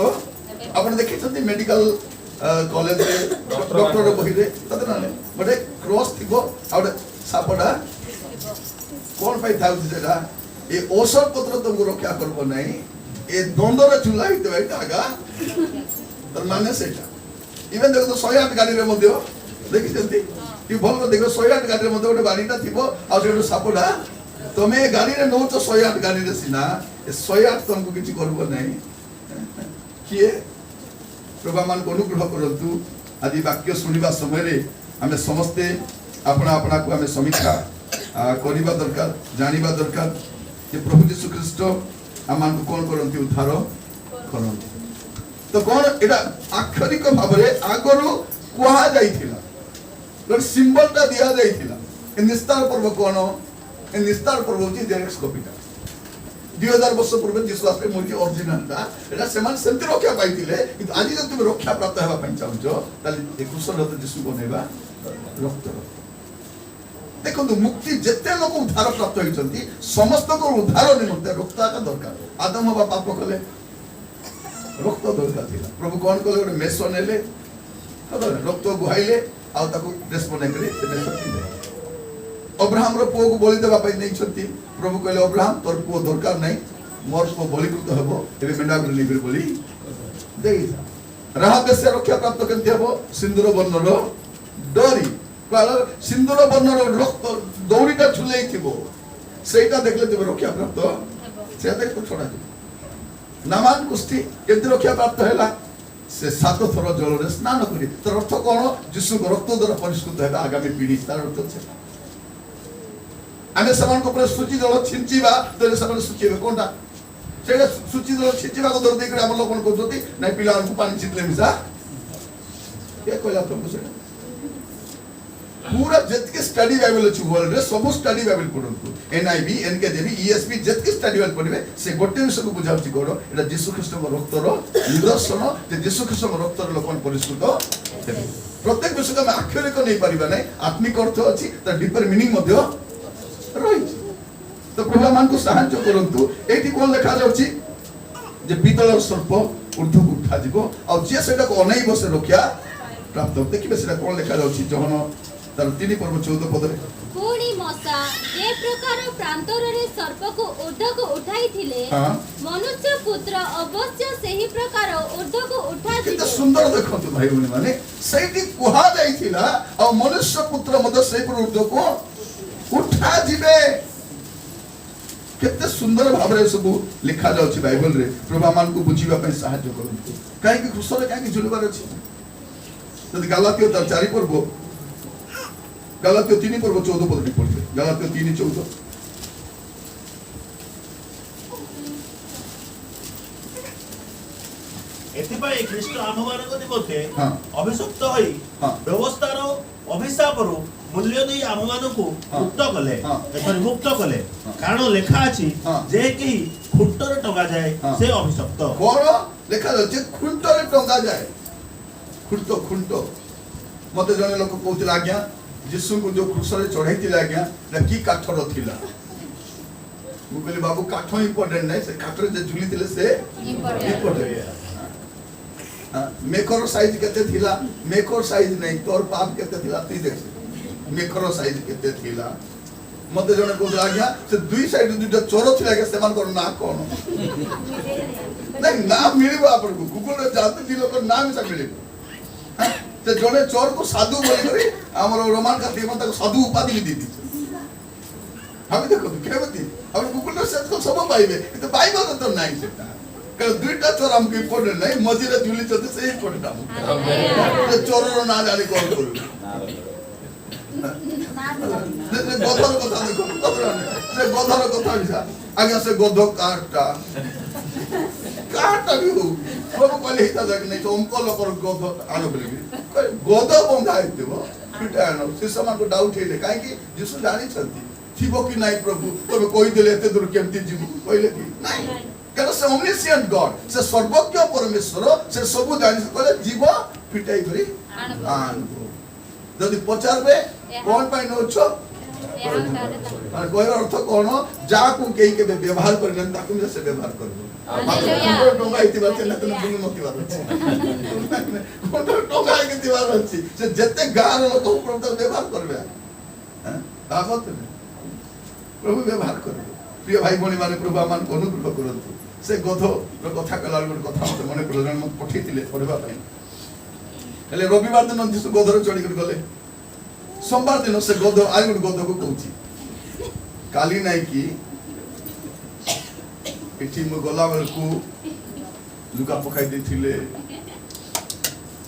आपण देखिछथि मेडिकल कॉलेज रे डॉक्टर बही रे तद नाले बटे क्रॉस थिबो और सापडा कोन पाई थाउ जेडा ए औषध पत्र तुमको रक्षा करबो नाही ए दंडर चुला हिते भाई आगा तर माने सेटा इवन देखो तो 108 गाड़ी रे मध्य देखिछथि कि भल देखो 108 गाड़ी रे मध्य गोटे गाड़ीटा थिबो और से सापडा तमे गाड़ी रे नो तो 108 गाड़ी रे सिना ए 108 तुमको किछि करबो नाही किए प्रभु मान को अनुग्रह करंतु आदि वाक्य सुनिबा समय रे हमें समस्ते अपना अपना को हमें समीक्षा करिबा दरकार जानिबा दरकार कि प्रभु यीशु ख्रीष्ट आमान को कोन करंती उद्धार करंती तो कोन एटा आक्षरिक भाव रे आगरु कुहा जाइथिला गट सिंबल ता दिया जाइथिला ए निस्तार पर्व कोन ए निस्तार पर्व जी जेरेक्स कॉपीटा 2000 वर्ष पूर्व जीसु आसे मोर ओरिजिनल ता एटा समान सेंति रक्षा पाइतिले किंतु आज जब तुम रक्षा प्राप्त हेबा पई चाहछो ताले ए कुशल हत जीसु बनेबा रक्त देखो मुक्ति जिते लोक उद्धार प्राप्त होती समस्त को उद्धार निमंते रक्त आका दरकार आदम बाबा पाप कले रक्त दरकार थिला प्रभु कौन कले गोटे मेष नेले रक्त गुहाइले आउ ताको ड्रेस बनै करी से मेष पिंधे अब्राहम रो पुओ को बलि देबा पई नै छथि प्रभु कहले अब्राहम तोर पुओ दरकार नै मोर पुओ बलिकृत हेबो एबे मेंढा को नेबे बोली देई राहाब से रक्षा प्राप्त केनते हेबो सिंदूर वर्णर डरी सिंदूर वर्णर रक्त दौड़ीटा झुलै थिबो सेटा देखले तबे रक्षा प्राप्त से देख छोड़ा नामान कुष्ठी केते रक्षा प्राप्त हैला से 7 थर जल रे स्नान करी तर अर्थ कोन यीशु को रक्त द्वारा परिष्कृत हेबा आगामी पीढ़ी तार अर्थ छे आमे समान को पर सूची जल छिंचीबा तो समान सूची कोनटा से सूची जल छिंचीबा को दर देख रे हम लोग कोन कहजोती नै पिला को पानी छिटले मिसा ये कहला प्रभु से पूरा जितके स्टडी बाइबल अछि वर्ल्ड रे सब स्टडी बाइबल पढंतु एनआईवी एनकेजेवी ईएसपी जितके स्टडी बाइबल पढिबे से गोटे विषय को बुझाउछि कोड एटा यीशु ख्रीष्ट को रक्तर निदर्शन जे यीशु ख्रीष्ट को रक्तर लोकन परिष्कृत हेबे प्रत्येक विषय को हम अक्षर को नै परिबा नै आत्मिक अर्थ अछि त डीपर मीनिंग मध्ये रहि तो प्रभु मान को सहायता करंतु एठी कोन लिखा जाउछि जे पितल सर्प ऊर्ध्व उठा जिवो आ जे सेटा को अनै बसे रक्षा प्राप्त देखिबे सेटा कोन लिखा जाउछि जहन तर 3 पर्व 14 पद रे कोणी मसा जे प्रकार प्रांतर रे सर्प को ऊर्ध्व को उठाई थिले मनुष्य पुत्र अवश्य सही प्रकार ऊर्ध्व को उठा कितना जिवो सुंदर देखंतु भाई बहन माने सेठी कुहा जाइथिला आ मनुष्य पुत्र मद सही पर ऊर्ध्व को उठा जिवे केते सुंदर भाबरे सब लिखा जाउछि बाइबल रे प्रभु मान को बुझिबा पय सहायता करंतु काहे कि खुसरे काहे कि झुलबार अछि यदि गलातियो तर 4 पर्व गलातियो 3 पर्व 14 पद पढ़िबे गलातियो 3:14 एथिपाई ख्रीष्ट आममानक निमंते हां अभिषिक्त होई हां व्यवस्थार अभिशापरु मूल्य देई आममानकु मुक्त कले एतरी मुक्त कले कारण लेखा अछि जे कि खुंटरे टंगा जाय से अभिषिक्त कोन लेखा जे खुंटरे टंगा जाय खुंटो मते जने लोक कहउतिला आज्ञा यीशु को जो क्रूसरे चढ़ाइतिला आज्ञा ना की काठर थिला मु कहली बाबू काठ इंपोर्टेंट नै से काठरे जे झुलितिले से इंपोर्टेंट मेकर साइज केते थिला मेकर साइज नै तोर पाप केते थिला तू देख मेकर साइज केते थिला मते जने कहउतिला आज्ञा से दुई साइड दुटा चोर थिला के समान कर ना कोन नै ना मिलिबा आपन को गूगल रे जाते थी लोक नाम से मिलिबो ते जने चोर को साधु बोली करी हमर रोमान का देवता को साधु उपाधि दी दी हम देखो केवती हम गूगल रे सर्च को सब पाइबे तो बाइबल तो नहीं सेटा के दुईटा चोर हम के इंपोर्टेंट नहीं मजीरे जुली चते से इंपोर्टेंट हम ते चोर रो ना जाने कॉल करू से गधर कथा देखो से गधर कथा बिसा आगे से गध काटा भी हो प्रभु कहले हिता जाक नै तो हमको लोकर गध आनो बोली गध बंधा हेतिबो पिटा आनो से समान को डाउट हेले काहे कि यीशु जानि छथि थिबो कि नाही प्रभु तबे कहि देले एते दूर केमति जीव कहले कि नाही कारण से ओमनिशिएंट गॉड से सर्वज्ञ परमेश्वर से सब जानि कहले जीव पिटाई करी आनबो जदि पचारबे कोन पाई नो छ और कोई अर्थ कोन जा को केई के व्यवहार करन ताकु से व्यवहार करबो हालेलुया टोंगा इति बात न तने बुनु मति बात कोन टोंगा के दीवार अछि से जते गार लोक प्रभु व्यवहार करबे हैं भागवत प्रभु व्यवहार करबे प्रिय भाई बहनी माने प्रभु मान को अनुग्रह करंतु से गधो रो कथा कला रो कथा मते मने प्रजन मत पठितिले पढबा पई हेले रविवार दिन दिसु गधर चढ़ी कर गले सोमवार दिन से गध आइ गध को कहूची काली नाही की एठी म गला बेल को लुका पकाई देथिले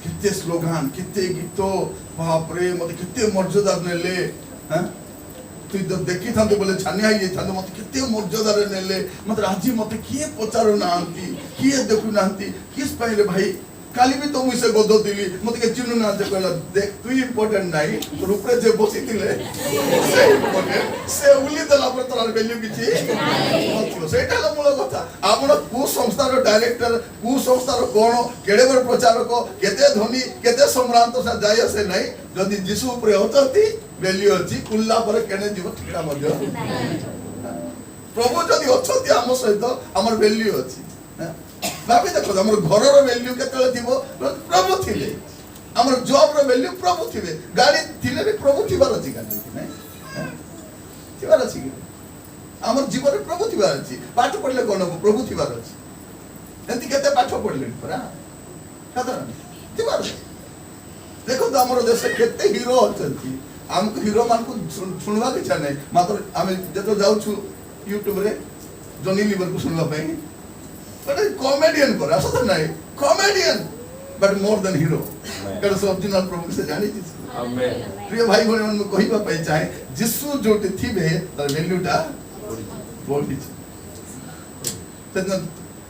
किते स्लोगान किते गीत बाप रे मते किते मर्यादा नेले हैं तू तो देखि थांते बोले छानी आइ थांते मते किते मर्यादा नेले मते राजी मते किए पचारो नांती किए देखु नांती किस पहिले भाई काली भी तो मुझसे गोदो दिली मते के चिन्ह ना जे कहला देख तू इंपोर्टेंट नाही तो ऊपर जे बसी थिले से इंपोर्टेंट से उली दला पर तोर वैल्यू किछि नथियो सेटा ल मूल कथा आपण को संस्थार डायरेक्टर को संस्थार कोन केडे बर प्रचारक केते धनी केते सम्रांत से जाय से नाही जदि जिसु ऊपर होतती वैल्यू अछि कुल्ला पर केने जीव ठिका मध्य प्रभु जदि अछती हम सहित हमर वैल्यू अछि भाभी देखो हमर घरर वैल्यू केतले थिबो प्रभु थिले हमर जॉब रो वैल्यू प्रभु थिबे गाड़ी थिले भी प्रभु थिबार अछि गाड़ी नै थिबार अछि हमर जीवन रे प्रभु थिबार अछि पाठ पढले कोन प्रभु थिबार अछि एंति केते पाठ पढले परा साधारण थिबार देखो तो हमर देश केते हीरो अछंती हमको हीरो मान को सुनवा के इच्छा नै मात्र हम जेतो जाउ छु यूट्यूब रे जॉनी लीवर को सुनवा पई बट कॉमेडियन पर असत नहीं comedian but more then hero कर सब जिन प्रभु से जानी छी आमेन प्रिय भाई बहन मन कहिबा पई चाहे जिसु जोटे थिबे तर वैल्यूटा बोली छी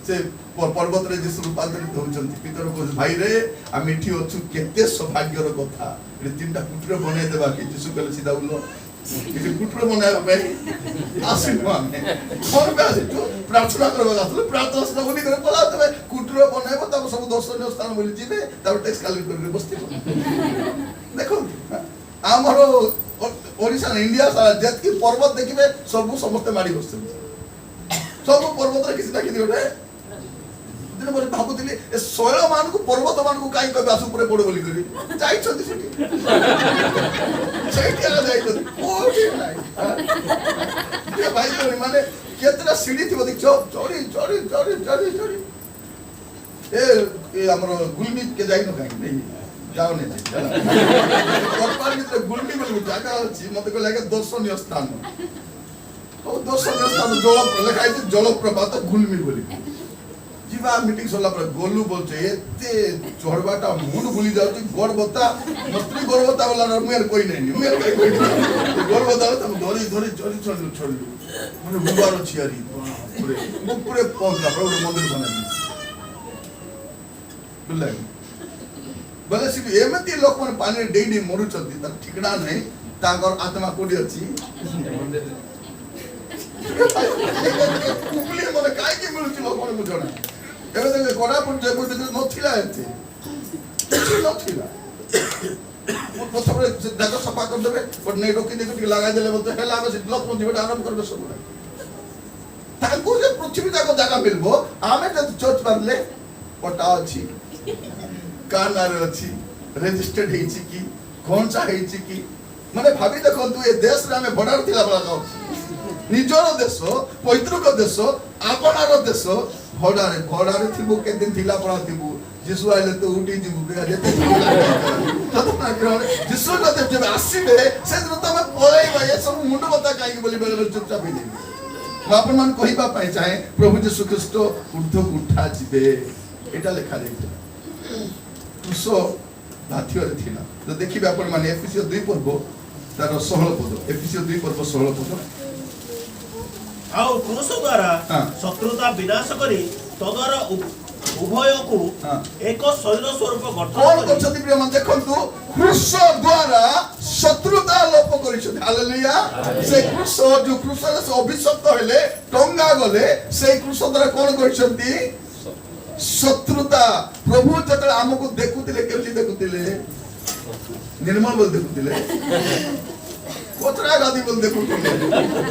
से पर्वत रे जिसु रूपांतरित होचंती पितर को भाई रे आ मिठी अछु केते सौभाग्यर कथा रे तीनटा कुटरे बने देबा कि जिसु कहले सीधा उलो कि कुटरे बनाया भाई आसीन माने फोन पे आसी तो प्रार्थना करबा आसले प्रार्थना से बोली करे पला तबे कुटरे बनाइबो तब सब दर्शनीय स्थान बोली जीवे तब टैक्स कैलकुलेट करके बस्ती देखो हमरो ओडिशा इंडिया सारा जत की पर्वत देखिबे सब समस्त माडी बसते सब पर्वत रे किसी ना किसी ओटे दिन बोले भाबुतिली ए सोयल मान को पर्वत मान को काई कबे आसु पुरे पड़ो बोली करी जाई छथि सेठी सेठी आ जाई छथि कोठी नाही ये भाई तो माने केतरा सीढ़ी थी देख चोरी चोरी चोरी चोरी चोरी ए हमरो गुलमी के जाई न काई नहीं जाओ नहीं कोरपाल भीतर गुलमी बोली जागा अछि मते को लागे दर्शनीय स्थान ओ दर्शनीय स्थान जल लिखाई छै जलप्रपात गुलमी बोली जीवा मीटिंग सोला पर गोलू बोलचे एते चढ़बाटा मुंड भूली जाउची गोरबता मस्त्री गोरबता वाला रमेर कोई नहीं मेर कोई नहीं गोरबता त धरी धरी चली चली छोड़लू माने बुबार छियारी पूरे पहुंचला प्रभु मंदिर बना दी बुझला बोले सिर्फ एमती लोक माने पानी डेडी मरु चलती त ठिकना नहीं ताकर आत्मा कोडी अछि कुबली मने काई के मिलुची लोक माने बुझना एबे तो कोरापुट जयपुर भीतर नथिला एते नथिला प्रथम जगह सफा कर देबे बट नहीं रोकी देखो ठीक लगा देले बोलते हेला बस ब्लॉक में जीवन आरंभ करबे सब ताको जे पृथ्वी जाको जगह मिलबो आमे जब चर्च बनले पटा अछि कानार अछि रजिस्टर्ड हेछि की कोन सा हेछि की माने भाभी देखो तू ए देश रे हमें बॉर्डर थिला बला जाऊ निजर देश पैतृक देश आपनार देश भडारे थिबो के दिन थिला पड़ा थिबो जिसु आइले तो उठी जिबु बेगा जेते ततना ग्रहण जिसु जते जब आसीबे से दिन तमे पळाई भाई सब मुंड बता काई के बोली बेले चुपचाप ही मैं अपन मन कहिबा पाए चाहे प्रभु यीशु ख्रीस्ट ऊर्ध्व उठा जिबे एटा लिखा जाय क्रूसो भाथियो रे थिला तो देखिबे अपन माने एफिसियो 2 पर्व तार 16 पद एफिसियो 2 पर्व 16 पद आउ क्रूस द्वारा शत्रुता विनाश करी तद्वारा उभय को एक शरीर स्वरूप गठन कौन करछथि प्रिय मन देखंतु क्रूस द्वारा शत्रुता लोप करिछथि हालेलुया से क्रूस जो क्रूस रे से अभिशप्त हेले टंगा गले से क्रूस द्वारा कौन करिछथि शत्रुता प्रभु जतले हमको देखुतिले केमति देखुतिले निर्मल बोल देखुतिले कोतरा गादी बोल देखुतिले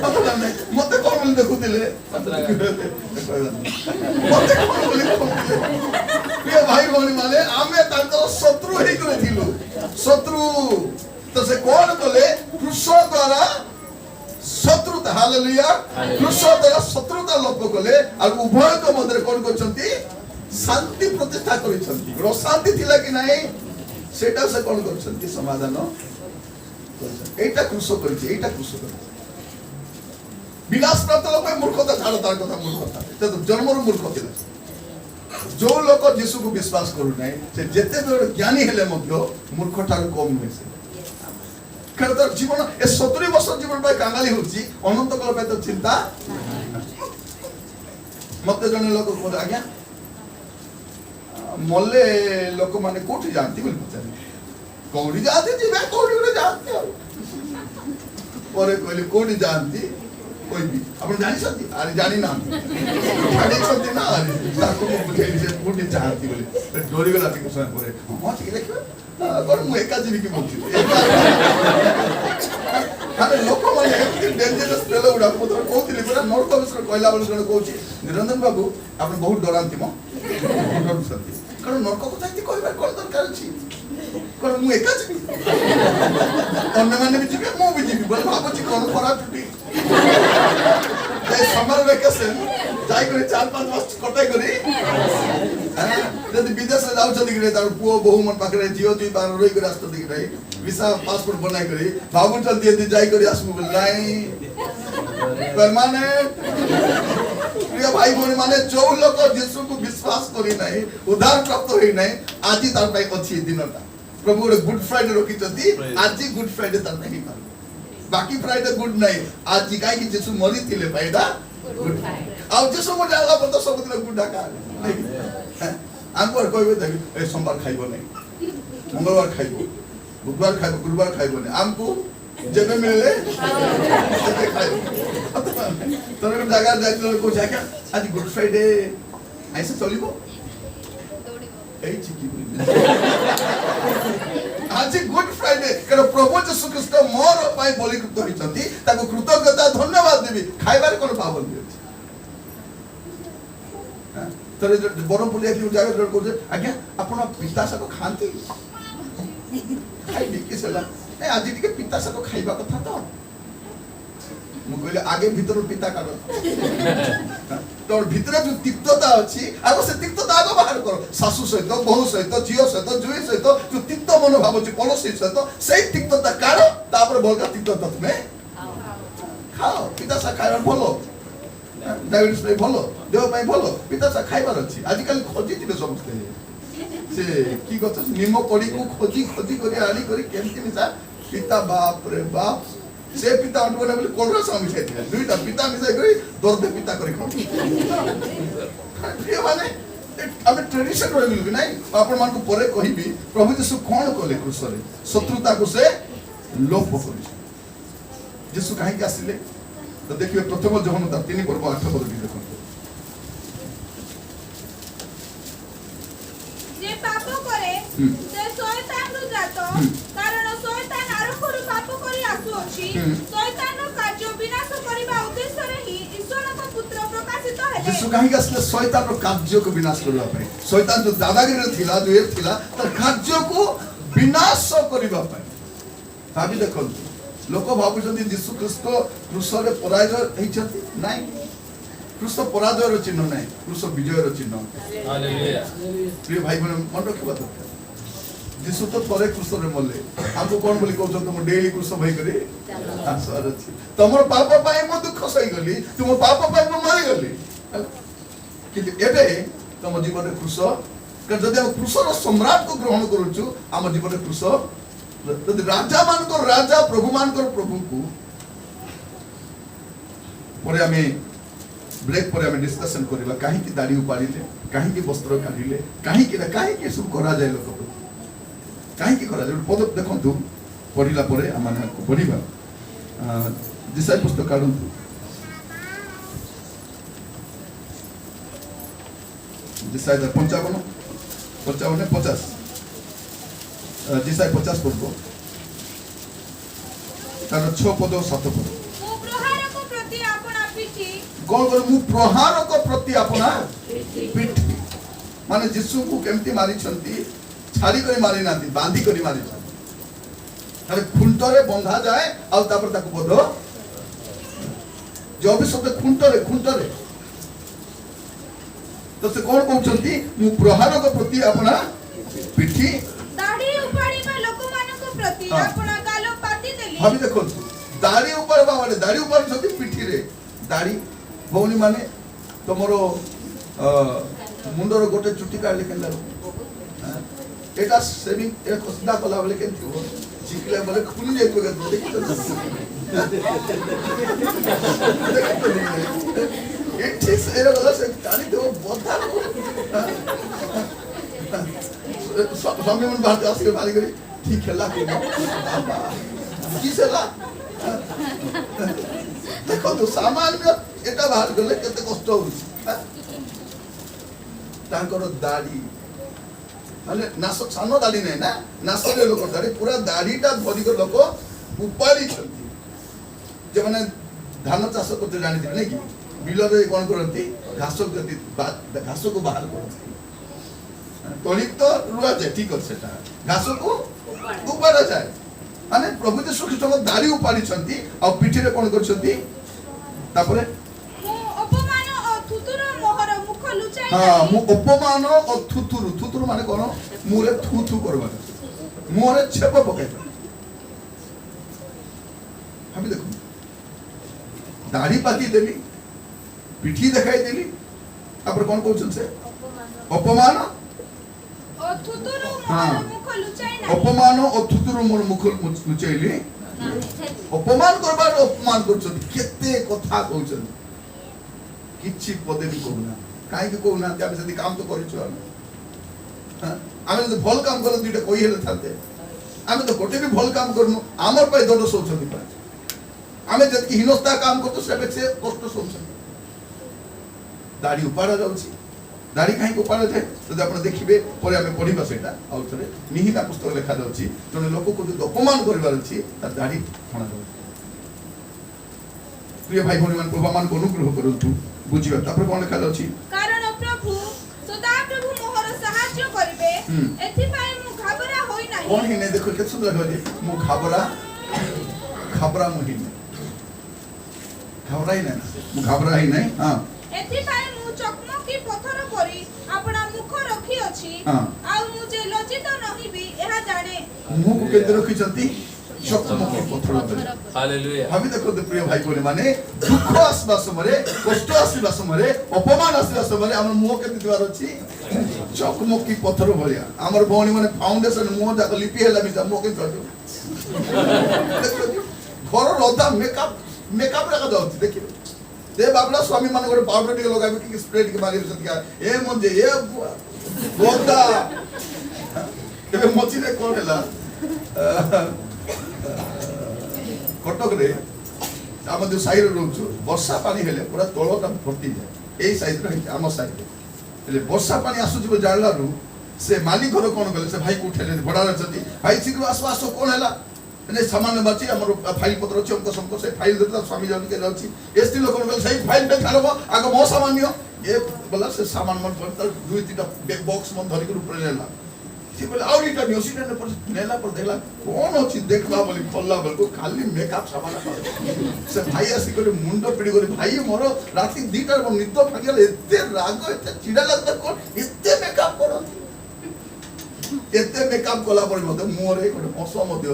पता नहीं मते कोन बोल देखुतिले मते कोन बोल देखुतिले प्रिय भाई भौणी माने आमे तांकर शत्रु हे करे थिलु शत्रु तो से कोन कले क्रूस द्वारा शत्रुता हालेलुया क्रूस द्वारा शत्रुता लोप कले और उभय को मध्य कोन करछंती शांति प्रतिष्ठा करिछंती रो शांति थिला कि नाही सेटा से कोन करछंती समाधान एटा क्रूस करिछि एटा क्रूस करिछि विनाश प्राप्त लोक मूर्खता छाड़ तार कथा मूर्खता तो जन्मर मूर्ख थिला जो लोक यीशु को विश्वास करू नै से जेते बड़ ज्ञानी हेले मध्य मूर्ख ठार कम नै से कारण जीवन ए 70 वर्ष जीवन पे कांगाली होछि अनंत काल पे तो चिंता मते जने लोक को आज्ञा मल्ले लोक माने कोठी जानती बोली पचारे कोठी जाते जीवे कोठी गुटे जानती और परे कहले कोठी जानती कोई भी आपण जानि सती अरे जानि ना जानि सती ना अरे ताको मु बुझेली जे कोठी जानती बोली डोरी गला टिक समय परे हम ठीक देखबे पर मु एका जीवी की बोलती अरे लोक माने एमती डेंजरस पेलो उडा पुत्र कोथिले पुरा नर्क विषय कहला बेले जण कहूची निरंजन बाबू आपण बहुत डरांती म डरू सती कारण नर्क कथा इति कहबा कोन दरकार अछि कोन मु एका जीवी अन्य माने भी जीवे मु भी जीवी बोल भाबुची कोन खरा छुटी ए समर वेकेशन जाई करे 4-5 मास कटाई करी जदि विदेश जाउ छथि कि तार पुओ बहु मन पाखरे जियो दुई बार रोई के रास्ता दिख रही वीसा पासपोर्ट बनाई करी भाबु चलती यदि जाई करी आसमु बोल नाही परमानेंट प्रिय भाई भौणी माने जो लोक यीशु को विश्वास करी नाही उद्धार प्राप्त होई नाही आजि तार पाई अछि दिनटा प्रभु रे गुड फ्राइडे रोकी छथि आजि गुड फ्राइडे तार नाही पार बाकी फ्राइडे गुड नाही आजि काई कि यीशु मरि थिले पाइदा गुड आ यीशु मरि आला पर तो सब दिन गुड डाका आंको कहबे देखि ए सोमवार खाइबो नहीं मंगलवार खाइबो बुधवार खाइबो गुरुवार खाइबो नहीं आमको जेबे मिले सेबे खाइबो तोरे जगह जाइलो को जाका आज गुड फ्राइडे ऐसे चलिबो ए चिकी आज गुड फ्राइडे कर प्रभु यीशु ख्रीष्ट मोर पाई बलिकृत होइछंती ताको कृतज्ञता धन्यवाद देबी खाइबार कोन पाबंदी अछि तरे बरमपुर एक जगह जड़ को आज्ञा आपण पिता सको खांती खाइबी किसला ए आज टिके पिता सको खाइबा कथा तो मु कहले आगे भीतर पिता काढो तोर भीतर जो तिक्तता अछि आगो से तिक्तता आगो बाहर करो सासु सहित बहु सहित जियो सहित जुई सहित जो तिक्त मनोभाव अछि पड़ोसी सहित सेई तिक्तता काढो तापर बलका तिक्तता तुमे खाओ पिता सा खाइबा भलो डायबिटीज पे भलो देह पे भलो पिता सा खाइबार अछि आजिकल खोजी थिबे समस्ते से की गत निमो कड़ी को खोजी खोजी करी आली करी केमति मिसा पिता बाप रे बाप से पिता अंटबने बोले कोलरा सामी छे दुईटा पिता मिसा करी दर्द पिता करी खाओ ये माने आमे ट्रेडिशन रहि गेलु नै आपण मान को परे कहिबी प्रभु यीशु कोन कले क्रूस रे शत्रुता को से लोप करि यीशु काहे के आसिले तो देखिए प्रथम जोहन 3 पर्व 8 पद देखो जे पाप करे से शैतान रु जातो कारण शैतान आरंभरु पाप करी आसु अछि शैतान कार्य विनाश करिबा उद्देश्य रे ही ईश्वर को पुत्र प्रकाशित हेले यीशु काहे के आसिले शैतान रो कार्य को विनाश करबा पई शैतान जो दादागिरी थिला जो एर थिला तर कार्य को विनाश करबा पई भाबी देखो लोक भाबुछन्ति यीशु ख्रीष्ट क्रूस रे पराजय हेछन्ति नाही क्रूस पराजय रो चिन्ह नाही क्रूस विजय रो चिन्ह हालेलुया प्रिय भाई बहन मन रखिबा दरकार यीशु तो थरे क्रूस रे मले हमको कोन बोली कहछ तुम डेली क्रूस भई करे आसर अछि तमर पाप पाए मो दुख सही गली तुम पाप पाए मो मरि गली कि एबे तम जीवन रे क्रूस कर जदि हम क्रूस रो सम्राट को ग्रहण करूछु हम जीवन रे क्रूस यदि राजा मान को राजा प्रभु मान को प्रभु को परे हमें ब्रेक परे हमें डिस्कशन करबा काहे की दाढ़ी उपाड़िले काहे की वस्त्र काढिले काहे की सब करा जाय लोक काहे की करा जाय पद देखंतु पढिला परे आमाने को पढिबा दिसाय पुस्तक काढंतु दिसाय 55 50 दिसाय 50 पद तार 6 पद 7 पद मो प्रहार को प्रति आपना पिठी कौन कर मु प्रहार को प्रति अपना पिठ माने यीशु को केमती मारी छंती छाड़ी करी मारी नाती बांधी करी मारी छंती अरे खुंटरे बंधा जाए आ तापर ताको बोधो जो भी शब्द खुंटरे तो से कौन कहउछंती मु प्रहार को प्रति अपना पिठी दाढ़ी उपाड़ीबा लोक मानको प्रति आपना गालो पाती देली भाभी देखो दाढ़ी ऊपर बाबा दाढ़ी ऊपर छंती पिठी रे दाढ़ी भौनी माने तमरो मुंडर गोटे चुटी काढले केनला एटा सेविंग एक सीधा कला बोले केन थियो चिकले बोले खुली जाय तो देखि तो एक ठीक से एरा वाला से दाढ़ी दो बोधा स्वामी मन बात आसिक बारी करी ठीक है ला कि से ला देखो तो सामान्य एटा बाहर गले केते कष्ट होउछि तांकर दाढ़ी माने नास सानो दाढ़ी नै ना नासले लोक दाढ़ी पूरा दाढ़ीटा धरि को लोक उपाड़ी छथि जे माने धान चाष करते जानि नै कि बिल रे कोन करंती घास को बाहर करंती तोली तो रुआ जाए ठीक है सेटा घास को उपाड़ा जाए माने प्रभु यीशु ख्रीष्ट दाढ़ी उपाड़ी छथि आ पिठी रे कोन करछथि तापरे अपमान और थुतुर मोहर मुख लुचाई हां मु अपमान और थुतुर माने कोन मुरे थू थू करबा मुरे छेप पकाइबा हम देखो दाढ़ी पाती देली पिठी देखाई देली तापर कोन कहउछन से अपमान और थुतुर मोहर मुख लुचाई ना अपमान और थुतुर मोर मुख लुचाइली अपमान करबार अपमान करछन केते कथा कहउछन किछि पदे भी कहूना काहे कि कहूना हम जदी काम तो करिछु आमे तो भल काम कर दुटा कहि हेले थाते आमे तो गोटे भी भल काम करनु हमर पाई दंड सोचथि पा आमे जति हिनस्ता काम करतो से कष्ट सोचथि दाढ़ी उपाड़ा जाउछि दाढ़ी काहे को उपाड़ा जाय जदि आपण देखिबे परे आमे पढिबा सेटा आ उतरे निहिता पुस्तक लेखा जाउछि जने लोक को जो अपमान करबार अछि त दाढ़ी हणा जाउछि प्रिय भाई भौणी मान प्रभु मान को अनुग्रह करंतु बुझिबा तापर कोन लेखा जाउछि कारण प्रभु सदा प्रभु मोहर सहाय्य करिवे एथि पई मु घबरा होई नाही कोन हिने देखो के सुंदर कहले मु घबरा मु हिने घबराई नहीं मु घबरा ही नहीं हां एथि पई मु चकमकी पत्थर परी आपना मुख रखी अछि हां आ मु जे लज्जित नहिबी एहा जाने मुख को केंद्र रखी छथि चकमकी पत्थर परी हालेलुया हम देखो तो प्रिय भाई बोले माने दुख आसबा समय कष्ट आसबा समय अपमान आसबा समय हमर मुह केते दिवार अछि चकमकी पत्थर भलिया हमर भौणी माने फाउंडेशन मुह जाक लिपि हेला भी मुह के घर रदा मेकअप रखा जाउछि देखिबे ते बाबला स्वामी मान गोटे पाउडर टिके लगाबे कि स्प्रे टिके मारि सतिया ए मंजे ए बोदा एबे मची रे कोन हेला कटक रे आम जो साइड रोचु वर्षा पानी हेले पूरा तळटा भर्ती जाए एई साइड रे आम साइड हेले वर्षा पानी आसु जानला रु से मालिक घर कोन गले से भाई को उठेले बडा रहती भाई शीघ्र आसो आसो कोन हेला ने सामान्य बाची हमर फाइल पत्र अछि हमको समको से फाइल देता स्वामी जान के जाउछि एसटी लोक गले सही फाइल पे खालबो आगो मो सामान्य ये बोला से सामान मन पर दुई तीनटा बैग बॉक्स मन धरि के ऊपर लेला सी बोले आउरीटा न्यूसी ने पर नेला पर देखला कोन अछि देखबा बोली खोलला बोल को खाली मेकअप सामान से भाई आसी करे मुंडो पिडी करे भाई मोर राती 2टा मन निद भागले एते राग एते चिडा लागता कोन एते मेकअप करो एते मेकअप कोला पर मते मोरे कोटे पसो मते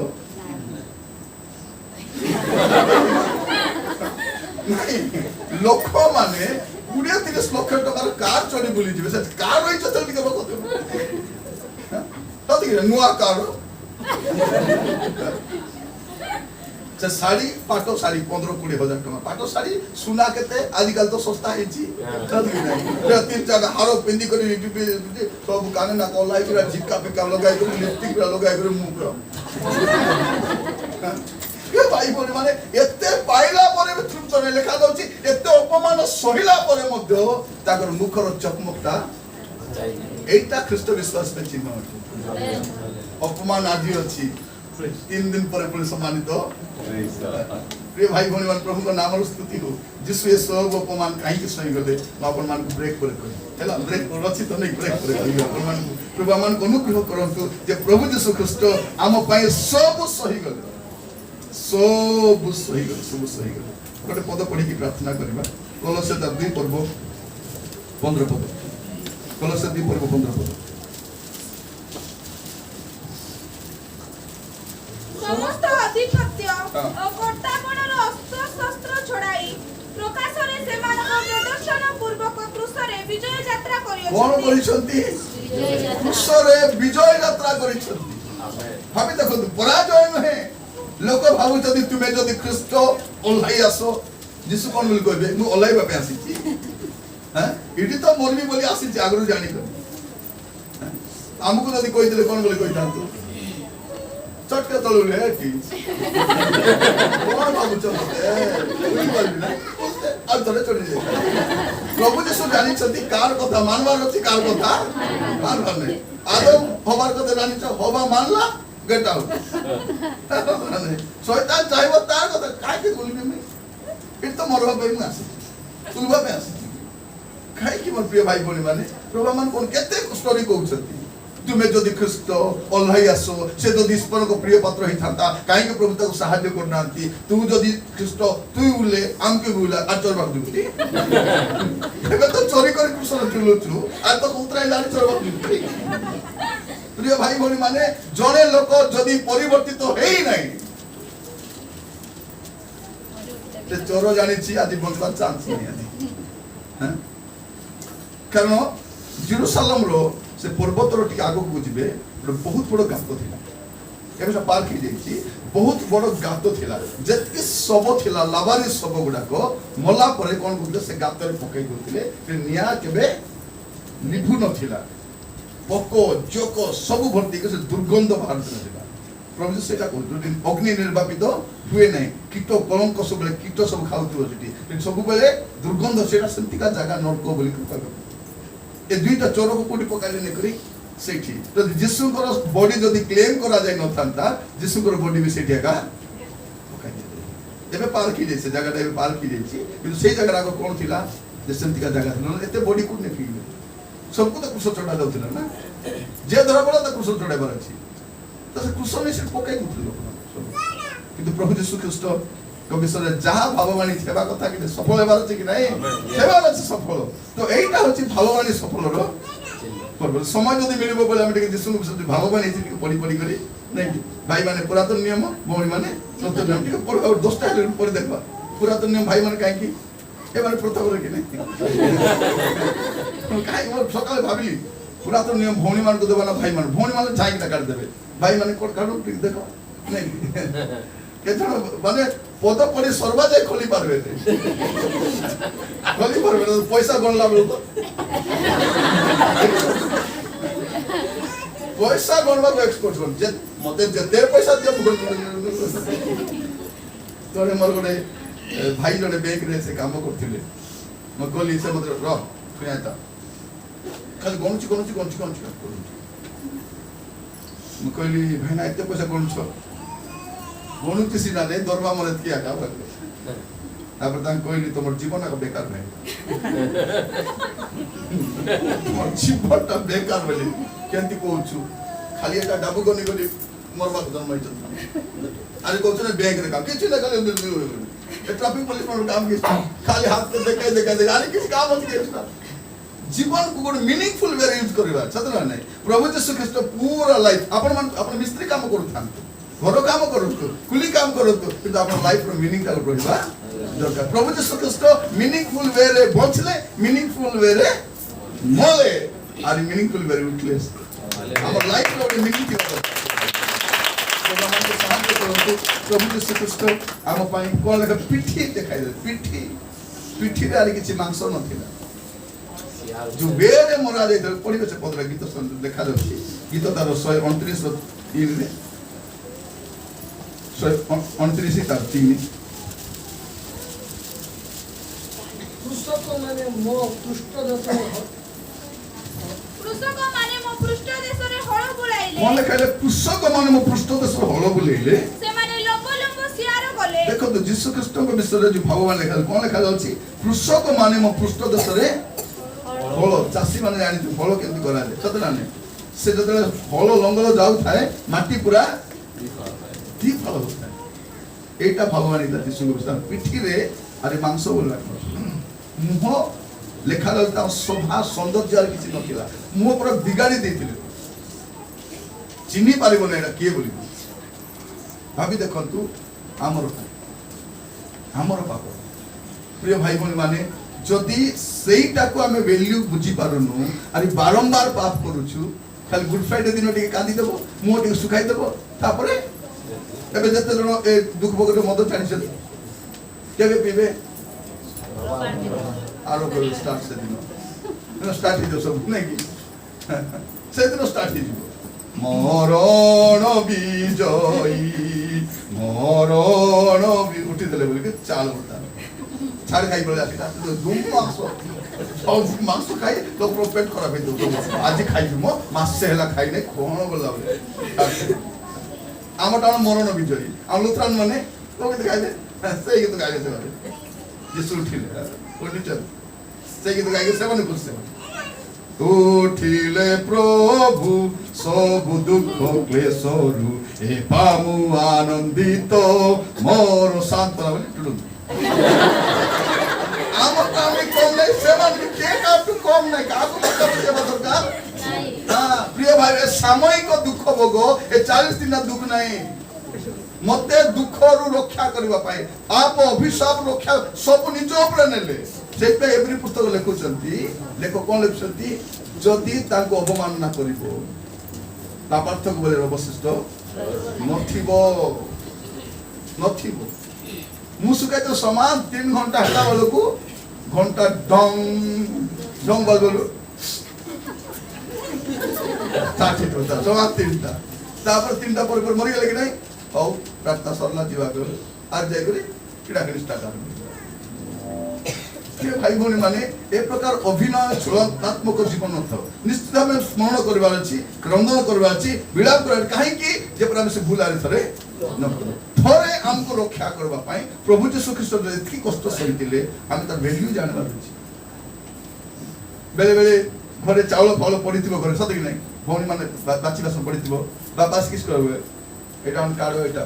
लोक माने 20-30 लाख टकार कार चोरी बुली जिवे से कार रही चल के लोक तो ठीक है नुआ कार से साड़ी पाटो साड़ी 15-20 हजार टका पाटो साड़ी सुना केते आजकल तो सस्ता है छी चल के नहीं 3-4 हारो पिंदी करी सब काने ना कोलाई के झिक्का पे लगाई के लिपस्टिक लगाई के मुंह पर ये भाई बोले माने एते पाइला परे तृप्त ने लेखा दउची एते अपमान सहिला परे मध्य ताकर मुखर चकमकता एटा ख्रीष्ट विश्वास में चिन्ह अछि अपमान आदि अछि 3 दिन पर पुलिस सम्मानित प्रिय भाई भौणी मान प्रभु का नाम स्तुति हो जिसु ये सब अपमान काहे के सही गले अपन मान को ब्रेक पर हेला ब्रेक रछि तो नहीं ब्रेक पर अपन मान प्रभु मान को अनुग्रह करंतु जे प्रभु यीशु ख्रीष्ट आम पई सब सही गले सब सही गले गोटे पद पढ़ी की प्रार्थना करबा कलसे 2 पर्व 15 पद कलसे 2 पर्व 15 पद समस्त अधिपत्य और कर्तापणर अस्त्र शस्त्र छड़ाई प्रकाशरे सेमानक प्रदर्शन पूर्वक क्रूसरे विजय यात्रा करियछथि कोन करिसंती क्रूसरे विजय यात्रा करिसंती भाबी देखो पराजय नहे लोक भाबु जदि तुमे जदि ख्रीष्ट ओल्हाई आसो जिसु कोन बोल कहबे मु ओल्हाई बापे आसी छी हां इडी तो मोरबी बोली आसी छी आगरु जानि कर आमको जदि कहि देले कोन बोले कहि थांतु चटका तळुले की कोन बाबू चलते कोई बोलबी ना आ तले चढ़ी जाय प्रभु यीशु जानि छथि कार कथा मानवार अछि कार कथा मानवार नै आदम हबार कथा जानि छ हवा मानला गेट आउट शैतान चाहबो तार कथा काय के बोलबी मैं इतो मरवा पे मैं आसी तुलबा पे आसी काय कि मोर प्रिय भाई बोली माने प्रभु मान कोन केते स्टोरी कहू छथि तुमे जदि ख्रीष्ट ओल्हाई आसो से जदि ईश्वर को प्रिय पात्र ही थांता काहे के प्रभु ताको सहाय्य करनांती तू जदि ख्रीष्ट तू उले आमके बुला आचर बाक दुती एबे तो चोरी कर कृष्ण चुलुचु आ तो उतराई लानी चोर बाक दुती प्रिय भाई बोली माने जने लोक जदि परिवर्तित हेई नाही ते चोर जानि छी आदि बनवा चांस नहीं आदि हैं कारण जेरूशलेम रो से पर्वतर टिके आगो को जिबे बहुत बड़ गात थिला एबे से पार्क ही जाईची बहुत बड़ गात थिला जेति सब थिला लावारी सब गुडा को मला परे कोन गुडे से गात रे पकई दोथिले फिर निया केबे निभु न थिला पको जोको सब भर्ती के से दुर्गंध बाहर थिला प्रभु सेटा कहू अग्नि निर्वापित हुए नहीं कीट कलंक सब कीट सब खाउथलो सेठी सब बेले दुर्गंध सेटा संतिका जगह नरक बोली कृपा ए दुईटा चोर को कोटी पकाइले ने करी सेठी तो जिसु को बॉडी जदी क्लेम करा जाय न थांता जिसु को बॉडी भी सेठी का पकाइ दे एबे पार की जैसे जगह एबे पार की जैसी किंतु सेही जगह को कोन थिला जे संतिका जगह न एते बॉडी को ने फील सबको तो कुछ चढ़ा दउथिला ना जे धरा पड़ा तो कुछ चढ़ा बर अछि तो से कुछ ने से पकाइ दउथिलो किंतु प्रभु यीशु ख्रीष्ट कविसरे जहा भाववाणी सेवा कथा कि सफल हेबार अछि कि नाही हेबार अछि सफल तो एइटा होछि भाववाणी सफल रो पर समय जदी मिलिबो बोले हम टिके यीशु ख्रीष्ट भाववाणी टिके पढी पढी करी नाही भाई माने पुरातन नियम भौणी माने नूतन नियम टिके पढ और 10टा हेले पढी देखबा पुरातन नियम भाई माने काहे कि ए माने प्रथा बोले कि नाही काहे मोर सकाले भाबिली पुरातन नियम भौणी मान को देबा ना भाई माने झाई का काट देबे भाई माने कोड काढो टिके देखो नाही केतन माने पद पड़ी सर्वा जाय खोली पारबे तो पैसा गणला बेल तो पैसा गणवा को एक्सपोर्ट कोन जे मते जते पैसा दियो तोरे मोर गोटे भाई जने बैंक रे से काम करथिले म गली से मते र फियाता खाली गणुची म कहली भाई ना एते पैसा गणुछ गणुची सिना ने दरबा मरत किया का बोले तापर तां कहली तमर जीवन का बेकार नहीं तमर जीवन का बेकार बोले केंती कहूछु खाली एटा डाबू गनी गली मरबा जन्म अरे कहू ने बैंक रे काम किछ ना खाली ट्रैफिक पुलिस पर काम के खाली हाथ पे देखाई अरे किछ काम होत के जीवन को गोड मीनिंगफुल वे यूज करबा छतरा नहीं प्रभु यीशु ख्रीष्ट पूरा लाइफ अपन मिस्त्री काम करू घर काम करू कुली काम करू किंतु अपन लाइफ रो मीनिंग का रहबा दरकार प्रभु यीशु ख्रीष्ट मीनिंगफुल वे रे बचले मीनिंगफुल वे रे मले आर मीनिंगफुल वे रे उठले हमर लाइफ रो मीनिंग की प्रभु यीशु ख्रीष्ट हम पाई कोन लगा पिठी देखाई दे पिठी रे आली किछि मांस नथिला जो बेरे मरा दे पड़ी से पदरा गीत देखा जाଉଛି गीत तार 129 3 रे 129 तार 3 कृषक माने मो पृष्ठ देश कृषक माने मो पृष्ठ देशरे हळ बुलाइले कोन लेखाले कृषक माने मो पृष्ठ देशरे हळ बुलाइले से माने लंब सियार गले देखो तो यीशु ख्रीष्ट को विषय जो भगवान लेखा कोन लेखा जाଉଛି कृषक माने मो पृष्ठ देशरे हळ चासी माने जानि हळ केंति करा दे सतरा ने से जतले हळ लंगल जाउ थाए माटी पूरा ती फल होता है एटा भगवान इता यीशु ख्रीष्ट पिठी रे अरे मांस बोला मुह लेखा लगता शोभा सौंदर्य आर किछि नथिला मुह पर बिगाड़ी देथिले चिन्ही पारिबो ना एटा के बोली भाबी देखंतु हमर पाप प्रिय भाई बहन माने जदि सेईटा को हमें वैल्यू बुझी पारुनु अरे बारंबार पाप करूछु खाली गुड फ्राइडे दिन टिके कांदी देबो मुह टिके सुखाई देबो तापरे एबे जते जण ए दुख भोगरे मद छाडी छथि केबे पीबे आरो को स्टार्ट से दिन स्टार्ट ही जो सब नहीं की ସେଦିନ ଷ୍ଟାର୍ଟ ହେଇଯିବ ମରଣ ବିଜୟୀ ମରଣ ଉଠିଦେଲେ ବୋଲିକି ଚାଲ ଛାଡ଼ି ଖାଇ ବେଳେ ଆସିଲା ମାଂସ ଖାଇ ଲୋକର ପେଟ ଖରାପ ହେଇଯାଉ ଆଜି ଖାଇବି ମୋ ମାସେ ହେଲା ଖାଇନି କଣ ଗଲା ବେଳେ ଆମଟା ମରଣ ବିଜୟୀ ଆମ ଲୁଥରାନ ମାନେ କେମିତି ଖାଇବେ ସେଇ ଗୀତ ଗାଇବେ ସେମାନେ ଯୀଶୁ ଉଠିଲେ ସେଇ ଗୀତ ଗାଇବେ ସେମାନେ ଖୁସି ଉଠିଲେ ପ୍ରଭୁ ସବୁ ଦୁଃଖ କ୍ଲେଶରୁ ଏ ପାମୁ ଆନନ୍ଦିତ ମୋର ସାନ୍ତନା ବୋଲି ଟୁଡୁନ୍ତି ଆମ କାମ କମ ନାହିଁ ସେମାନେ କିଏ କାହାଠୁ କମ ନାହିଁ କାହାକୁ ଦେବା ଦରକାର ପ୍ରିୟ ଭାଇ ଏ ସାମୟିକ ଦୁଃଖ ଭୋଗ ଏ 40 ଦିନ ଦୁଃଖ ନାହିଁ ମତେ ଦୁଃଖରୁ ରକ୍ଷା କରିବା ପାଇଁ ପାପ ଅଭିଶାପ ରକ୍ଷା ସବୁ ନିଜ ଉପରେ ନେଲେ ସେଇଥିପାଇଁ ଏଭଳି ପୁସ୍ତକ ଲେଖୁଛନ୍ତି ଲେଖକ କଣ ଲେଖୁଛନ୍ତି ଯଦି ତାଙ୍କୁ ଅବମାନନା କରିବ ପାପାର୍ଥକ ବୋଲେ ଅବଶିଷ୍ଟ ନଥିବ ମୁଁ ସୁକାଇତ ସମାନ 3 ଘଣ୍ଟା ହେଲା ବେଳକୁ ଘଣ୍ଟା ଡଙ୍ଗ ବାଜୁ ଜମା 3ଟା ତାପରେ 3ଟା ପରେ ମରିଗଲେ କି ନାଇଁ ହଉ ପ୍ରାର୍ଥନା ସରିଲା ଯିବା ଆର୍ ଯାଇକରି କିଣାକିଣି ଷ୍ଟାର୍ଟ ଆରମ୍ଭ ଭାଇ ଭଉଣୀ ମାନେ ଏ ପ୍ରକାର ଅଭିନୟ ଛଳନାତ୍ମକ ଜୀବନ ନଥାଉ ନିଶ୍ଚିତ ଆମେ ସ୍ମରଣ କରିବାର ଅଛି କ୍ରନ୍ଦନ କରିବାର ଅଛି ବିଳାପ କରିବାର କାହିଁକି ଯେପରି ଆମେ ସେ ଭୁଲ ଆରେ ଥରେ ଥରେ ଆମକୁ ରକ୍ଷା କରିବା ପାଇଁ ପ୍ରଭୁ ଯୀଶୁ ଖ୍ରୀଷ୍ଟ ଏତିକି କଷ୍ଟ ସହିଥିଲେ ଆମେ ତାର ଭ୍ୟାଲ୍ୟୁ ଜାଣିବାର ଅଛି ବେଳେ ବେଳେ ଘରେ ଚାଉଳ ଫାଉଳ ପଡିଥିବ ଘରେ ସତ କି ନାହିଁ ଭଉଣୀ ମାନେ ବାଛି ବାସନ ପଡିଥିବ ବାପା କିସ କରିବେ ଏଇଟା ଆମେ କାଢ ଏଇଟା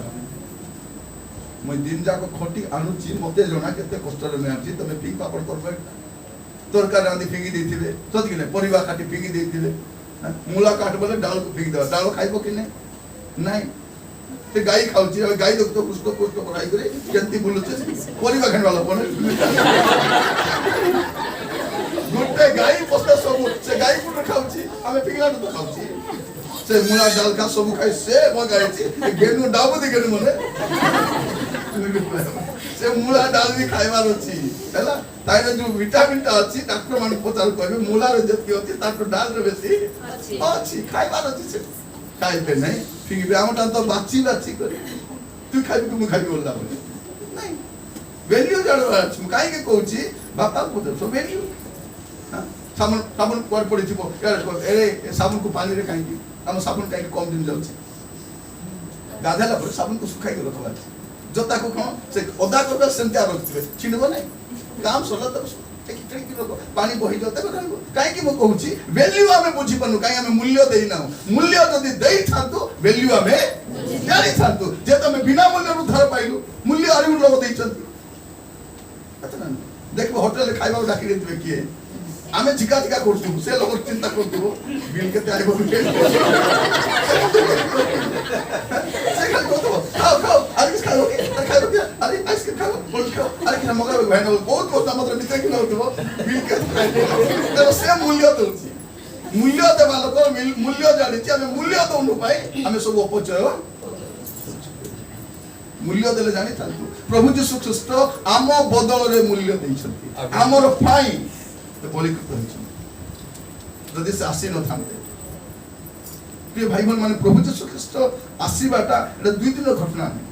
ମୁଁ ଦିନ ଯାକ ଖଟି ଆଣୁଛି ମତେ ଜଣା କେତେ କଷ୍ଟରେ ମୁଁ ଆଣୁଛି ତମେ ଫିଙ୍ଗି ପାପଡ଼ କରବେ ତରକାରୀ ରାନ୍ଧି ଫିଙ୍ଗି ଦେଇଥିବେ ସତ କି ନାହିଁ ପରିବା କାଟି ଫିଙ୍ଗି ଦେଇଥିବେ ମୂଳା କାଟ ବୋଲେ ଡାଳକୁ ଫିଙ୍ଗି ଦେବା ଡାଳ ଖାଇବ କି ନାଇଁ ସେ ଗାଈ ଖାଉଛି ଗାଈ ଦେଖୁଛ ପୁଷ୍ଟ କରାଇକରି କେମିତି ବୁଲୁଛେ ପରିବା ଖାଇବା ଲୋକ ଗୋଟେ ଗାଈ ପଶା ସବୁ ସେ ଗାଈ ଗୁଟେ ଖାଉଛି ଆମେ ପିଲାଠୁ ତ ଖାଉଛି ସେ ମୂଳା ଡାଲକା ସବୁ ଖାଇ ସେ ମଗାଇଛି ଗେନୁ ଡାବୁଦି ଗେନୁ ମନେ ସେ ମୂଳା ଡାଲ ବି ଖାଇବାର ଅଛି ହେଲା ତାର ଯୋଉ ଭିଟାମିନଟା ଅଛି ଡାକ୍ତର ମାନେ ପଚାର କହିବେ ମୂଳାରେ ଯେତିକି ଅଛି ତାଠୁ ଡାଲରେ ବେଶୀ ଅଛି ଖାଇବାର ଅଛି ସେ ଖାଇବେ ନାହିଁ ଫିଙ୍ଗିବେ ଆମଟା ତ ବାଛି କରି ତୁ ଖାଇବି ମୁଁ ଖାଇବି ବୋଲିଲା ବୋଲି ନାଇଁ ଭ୍ୟାଲ୍ୟୁ ଜାଣିବାର ଅଛି ମୁଁ କାହିଁକି କହୁଛି ବାପା ପଚାରୁଛ ଭ୍ୟାଲ୍ୟୁ ସାବୁନ କୁଆଡେ ପଡିଥିବ ସାବୁନକୁ ପାଣିରେ କାହିଁକି ଆମ ସାବୁନ କାହିଁକି କମ ଦିନ ଯାଉଛି ଗାଧେଇଲା ପରେ ସାବୁନକୁ ଶୁଖାଇକି ରଖବା ଅଛି ଜୋତାକୁ କଣ ସେ ଅଦା କରିବା ସେମିତି ରଖିଥିବେ ଛିଣ୍ଡିବ ନାହିଁ କାମ ସରିଲା ତାକୁ ପାଣି ବହି ଯାଉଥିବ କାହିଁକି ମୁଁ କହୁଛି ଭ୍ୟାଲ୍ୟୁ ଆମେ ବୁଝିପାରୁନୁ କାହିଁକି ଆମେ ମୂଲ୍ୟ ଦେଇନାହୁଁ ମୂଲ୍ୟ ଯଦି ଦେଇଥାନ୍ତୁ ଭ୍ୟାଲ୍ୟୁ ଆମେ ଜାଣିଥାନ୍ତୁ ଯେହେତୁ ଆମେ ବିନା ମୂଲ୍ୟରୁ ଧାର ପାଇଲୁ ମୂଲ୍ୟ ଆହୁରି ଲୋକ ଦେଇଛନ୍ତି ଦେଖିବ ହୋଟେଲରେ ଖାଇବାକୁ ଡାକି ଦେଇଥିବେ କିଏ ଆମେ ଝିକା କରୁଥିବୁ ସେ ଲୋକ ଚିନ୍ତା କରୁଥିବୁ ବିଲ୍ କେତେ ଆଇବ ସେ ଖାଲି କହୁଥିବ ଖାଅ ଆରେ କିଛି ଖାଇବ କି ଆରେ ଆଇସ୍କ୍ରିମ୍ ଖାଇବ ଆରେ କିଛି ମଗାଇବ ଭାଇ ବହୁତ ବର୍ଷ ଆମର ଭିତରେ କିଣା ହଉଥିବ ବିଲ୍ କେତେ ସେ ମୂଲ୍ୟ ଦଉଛି ମୂଲ୍ୟ ଦେବା ଲୋକ ମୂଲ୍ୟ ଜାଣିଛି ଆମେ ମୂଲ୍ୟ ଦଉନୁ ପାଇଁ ଆମେ ସବୁ ଅପଚୟ ମୂଲ୍ୟ ଦେଲେ ଜାଣିଥାନ୍ତୁ ପ୍ରଭୁ ଯୀଶୁ ଖ୍ରୀଷ୍ଟ ଆମ ବଦଳରେ ମୂଲ୍ୟ ଦେଇଛନ୍ତି ଆମର ପାଇଁ ବଳିକୃତ ହୋଇଛନ୍ତି ଯଦି ସେ ଆସି ନଥାନ୍ତେ ପ୍ରିୟ ଭାଇ ଭଉଣୀ ମାନେ ପ୍ରଭୁ ଯୀଶୁ ଖ୍ରୀଷ୍ଟ ଆସିବାଟା ଏଟା 2 ଦିନର ଘଟଣା ନୁହେଁ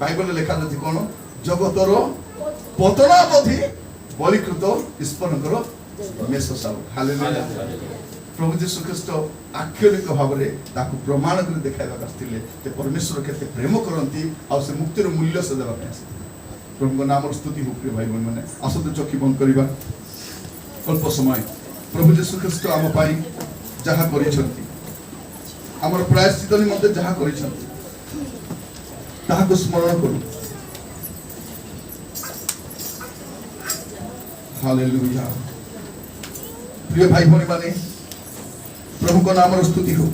ବାଇବଲରେ ଲେଖା ଅଛି କଣ ଜଗତର ପତନାବଧି ବଳିକୃତ ଈଶ୍ୱରଙ୍କର ମେଷଶାଳ ହାଲେଲୁୟା ପ୍ରଭୁ ଯୀଶୁ ଖ୍ରୀଷ୍ଟ ଆକ୍ଷରିକ ଭାବରେ ତାକୁ ପ୍ରମାଣ କରି ଦେଖାଇବାକୁ ଆସିଥିଲେ ଯେ ପରମେଶ୍ୱର କେତେ ପ୍ରେମ କରନ୍ତି ଆଉ ସେ ମୁକ୍ତିର ମୂଲ୍ୟ ସେ ଦେବା ପାଇଁ ଆସିଥିଲେ ପ୍ରଭୁଙ୍କ ନାମର ସ୍ତୁତି ହଉ ପ୍ରିୟ ଭାଇ ଭଉଣୀ ମାନେ ଆସନ୍ତୁ ଚକ୍ଷୁ ବନ୍ଦ କରିବା ଅଳ୍ପ ସମୟ ପ୍ରଭୁ ଯୀଶୁ ଖ୍ରୀଷ୍ଟ ଆମ ପାଇଁ ଯାହା କରିଛନ୍ତି ଆମର ପ୍ରାୟଶ୍ଚିତ ନିମନ୍ତେ ଯାହା କରିଛନ୍ତି ତାହାକୁ ସ୍ମରଣ କରୁ ହାଲେଲୁୟା ପ୍ରିୟ ଭାଇ ଭଉଣୀ ମାନେ ପ୍ରଭୁଙ୍କ ନାମର ସ୍ତୁତି ହଉ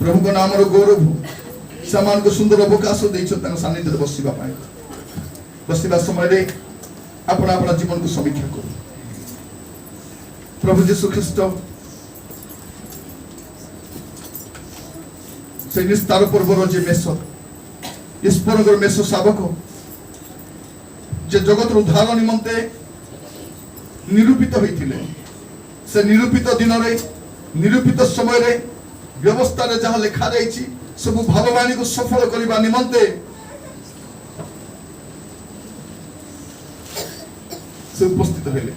ପ୍ରଭୁଙ୍କ ନାମର ଗୌରବ ହଉ ସେମାନଙ୍କୁ ସୁନ୍ଦର ଅବକାଶ ଦେଇଛନ୍ତି ତାଙ୍କ ସାନ୍ନିଧ୍ୟରେ ବସିବା ସମୟରେ ଆପଣ ଆପଣ ଜୀବନକୁ ସମୀକ୍ଷା କରୁ ପ୍ରଭୁ ଯୀଶୁ ଖ୍ରୀଷ୍ଟ ସେ ନିସ୍ତାର ପର୍ବର ଯେ ମେଷ ଈଶ୍ୱରଙ୍କର ମେଷ ଶାବକ ଯେ ଜଗତର ଉଦ୍ଧାର ନିମନ୍ତେ ନିରୂପିତ ହୋଇଥିଲେ ସେ ନିରୂପିତ ଦିନରେ निरूपित समय रे व्यवस्था रे जहाँ लिखा जाइछि सब भाववाणी को सफल करबा निमंते से उपस्थित हेले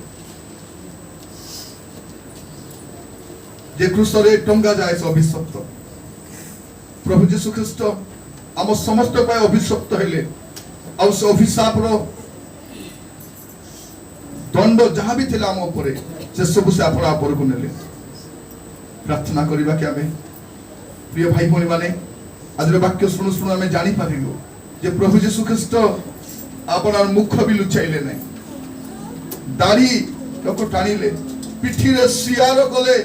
जे क्रूसरे टंगा जाए से अभिशप्त प्रभु जीशु ख्रीस्ट आम समस्त पाए अभिशप्त हेले आ से अभिशाप रो दंड जहाँ भी थिला आम ऊपर से सब से आपण ऊपर को नेले प्रार्थना करबा कि आमे प्रिय भाई भौणी माने आज वाक्य शुणु शुणु आमे जानी पारिलु जे प्रभु जीशु ख्रीस्ट आपनार मुख भी लुचाइले नहीं दाढ़ी लोक टाणिले पिठी रे सियार कले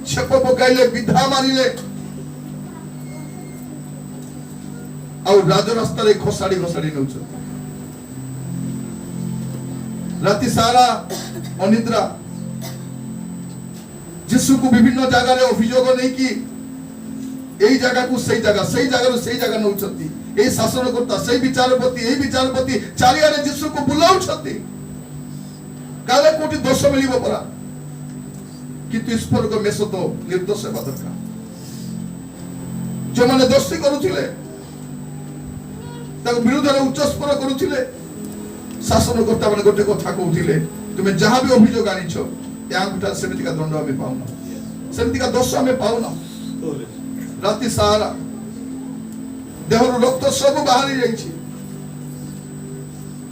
छेप पकाइले विधा मारिले आ राज रास्ता रे घोसाड़ी घोसाड़ी नउछ राति सारा अनिद्रा जिसु को विभिन्न जगह रे अभियोग नहीं कि एई जगह को सही जगह नउछती एई शासनकर्ता सही विचारपति चारियारे जिसु को बुलाउछती काले कोटी दोष मिलिबो परा किंतु ईश्वर को मेष तो निर्दोष हेबा दरकार जो माने दोषी करूथिले ताको विरोध रे उच्च स्वर करूथिले शासनकर्ता माने गोटे कथा कहउथिले तुमे जहां भी अभियोग आनिछो यागुटा सेमिति का दंड हमें पाउना सेमिति का दोष हमें पाउना राति सारा देहर रक्त सब बाहरी जाइछि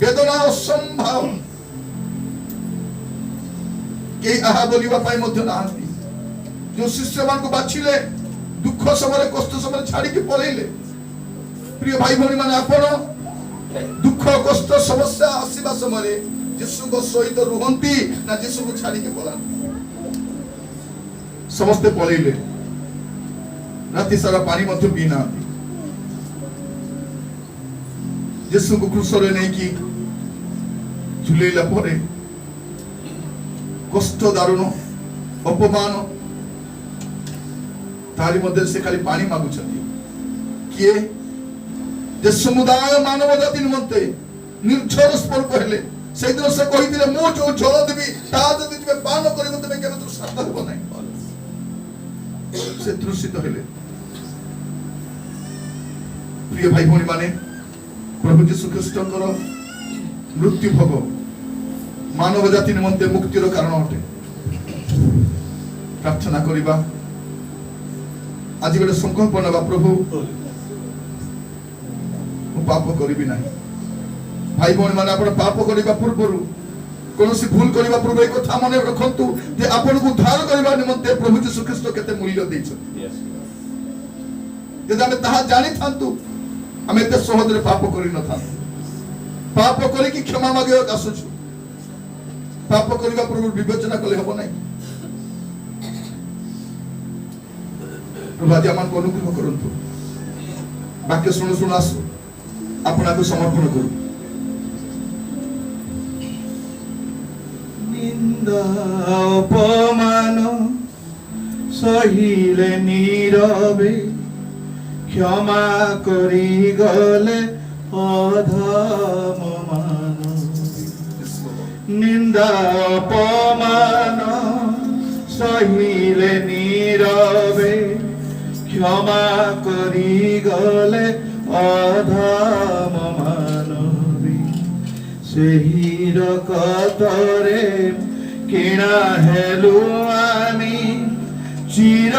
वेदना असंभव के आहा बोलिबा पाई मध्य नाहंती जो शिष्य मान को बाछिले दुख समय कष्ट समय छाड़ी के पळेले प्रिय भाई भौणी माने आपण दुख कष्ट समस्या आसीबा समय यीशु को सहित रुहंती ना यीशु को छाड़ी के पळान समस्त पळेले राति सारा पानी मध्य पीना यीशु को क्रूस रे नहीं कि झुलेला परे कष्ट दारुण अपमान तारी मध्य से खाली पानी मागुछथि किए जे समुदाय मानव जाति निमंते निर्झर स्पर कहले से दिन से कहिदिले मु जो जल देबी ता जदि तुमे पान करिबो तमे केबे तो साथ हेबो नै से तृषित हेले प्रिय भाई भौणी माने प्रभु जीशु ख्रीष्टଙ୍କର मृत्यु भोग मानव जाति निमंते मुक्तिर कारण अटे प्रार्थना करिबा आज गोटे संकल्प नबा प्रभु मु पाप करिबि नाही भाई भौणी माने आपण पाप करिबा पूर्वरु कोनोसी भूल करिबा पूर्व एक कथा मने रखंतु जे आपण को उद्धार करिबा निमंते प्रभु जीशु ख्रीष्ट केते मूल्य दैछ जे हम ताहा जानि थांतु हम एते सहज रे पाप करि न थांतु पाप करि कि क्षमा मागे आसुछु पाप करिबा पूर्व विवेचना कले हबो नै प्रभु आज आमान को अनुग्रह करंतु वाक्य सुनु सुनु आसु आपना को समर्पण करू निंदा अपमान सहिले नीरवे क्षमा करी गले अधम निंदा अपमान सहिले नीरवे क्षमा करी गले अधम मानवी सेही रकतरे किणा हेलु आमी चिर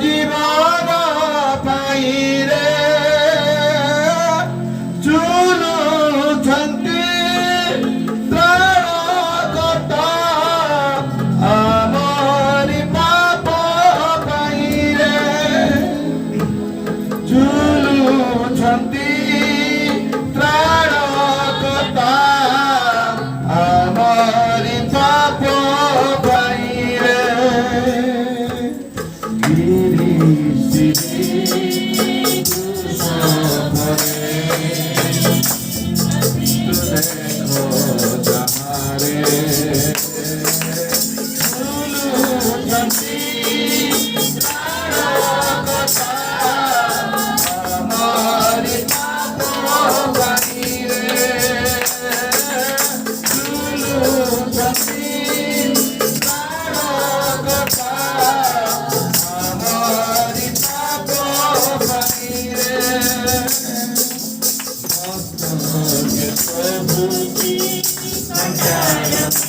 जीवन पाई रे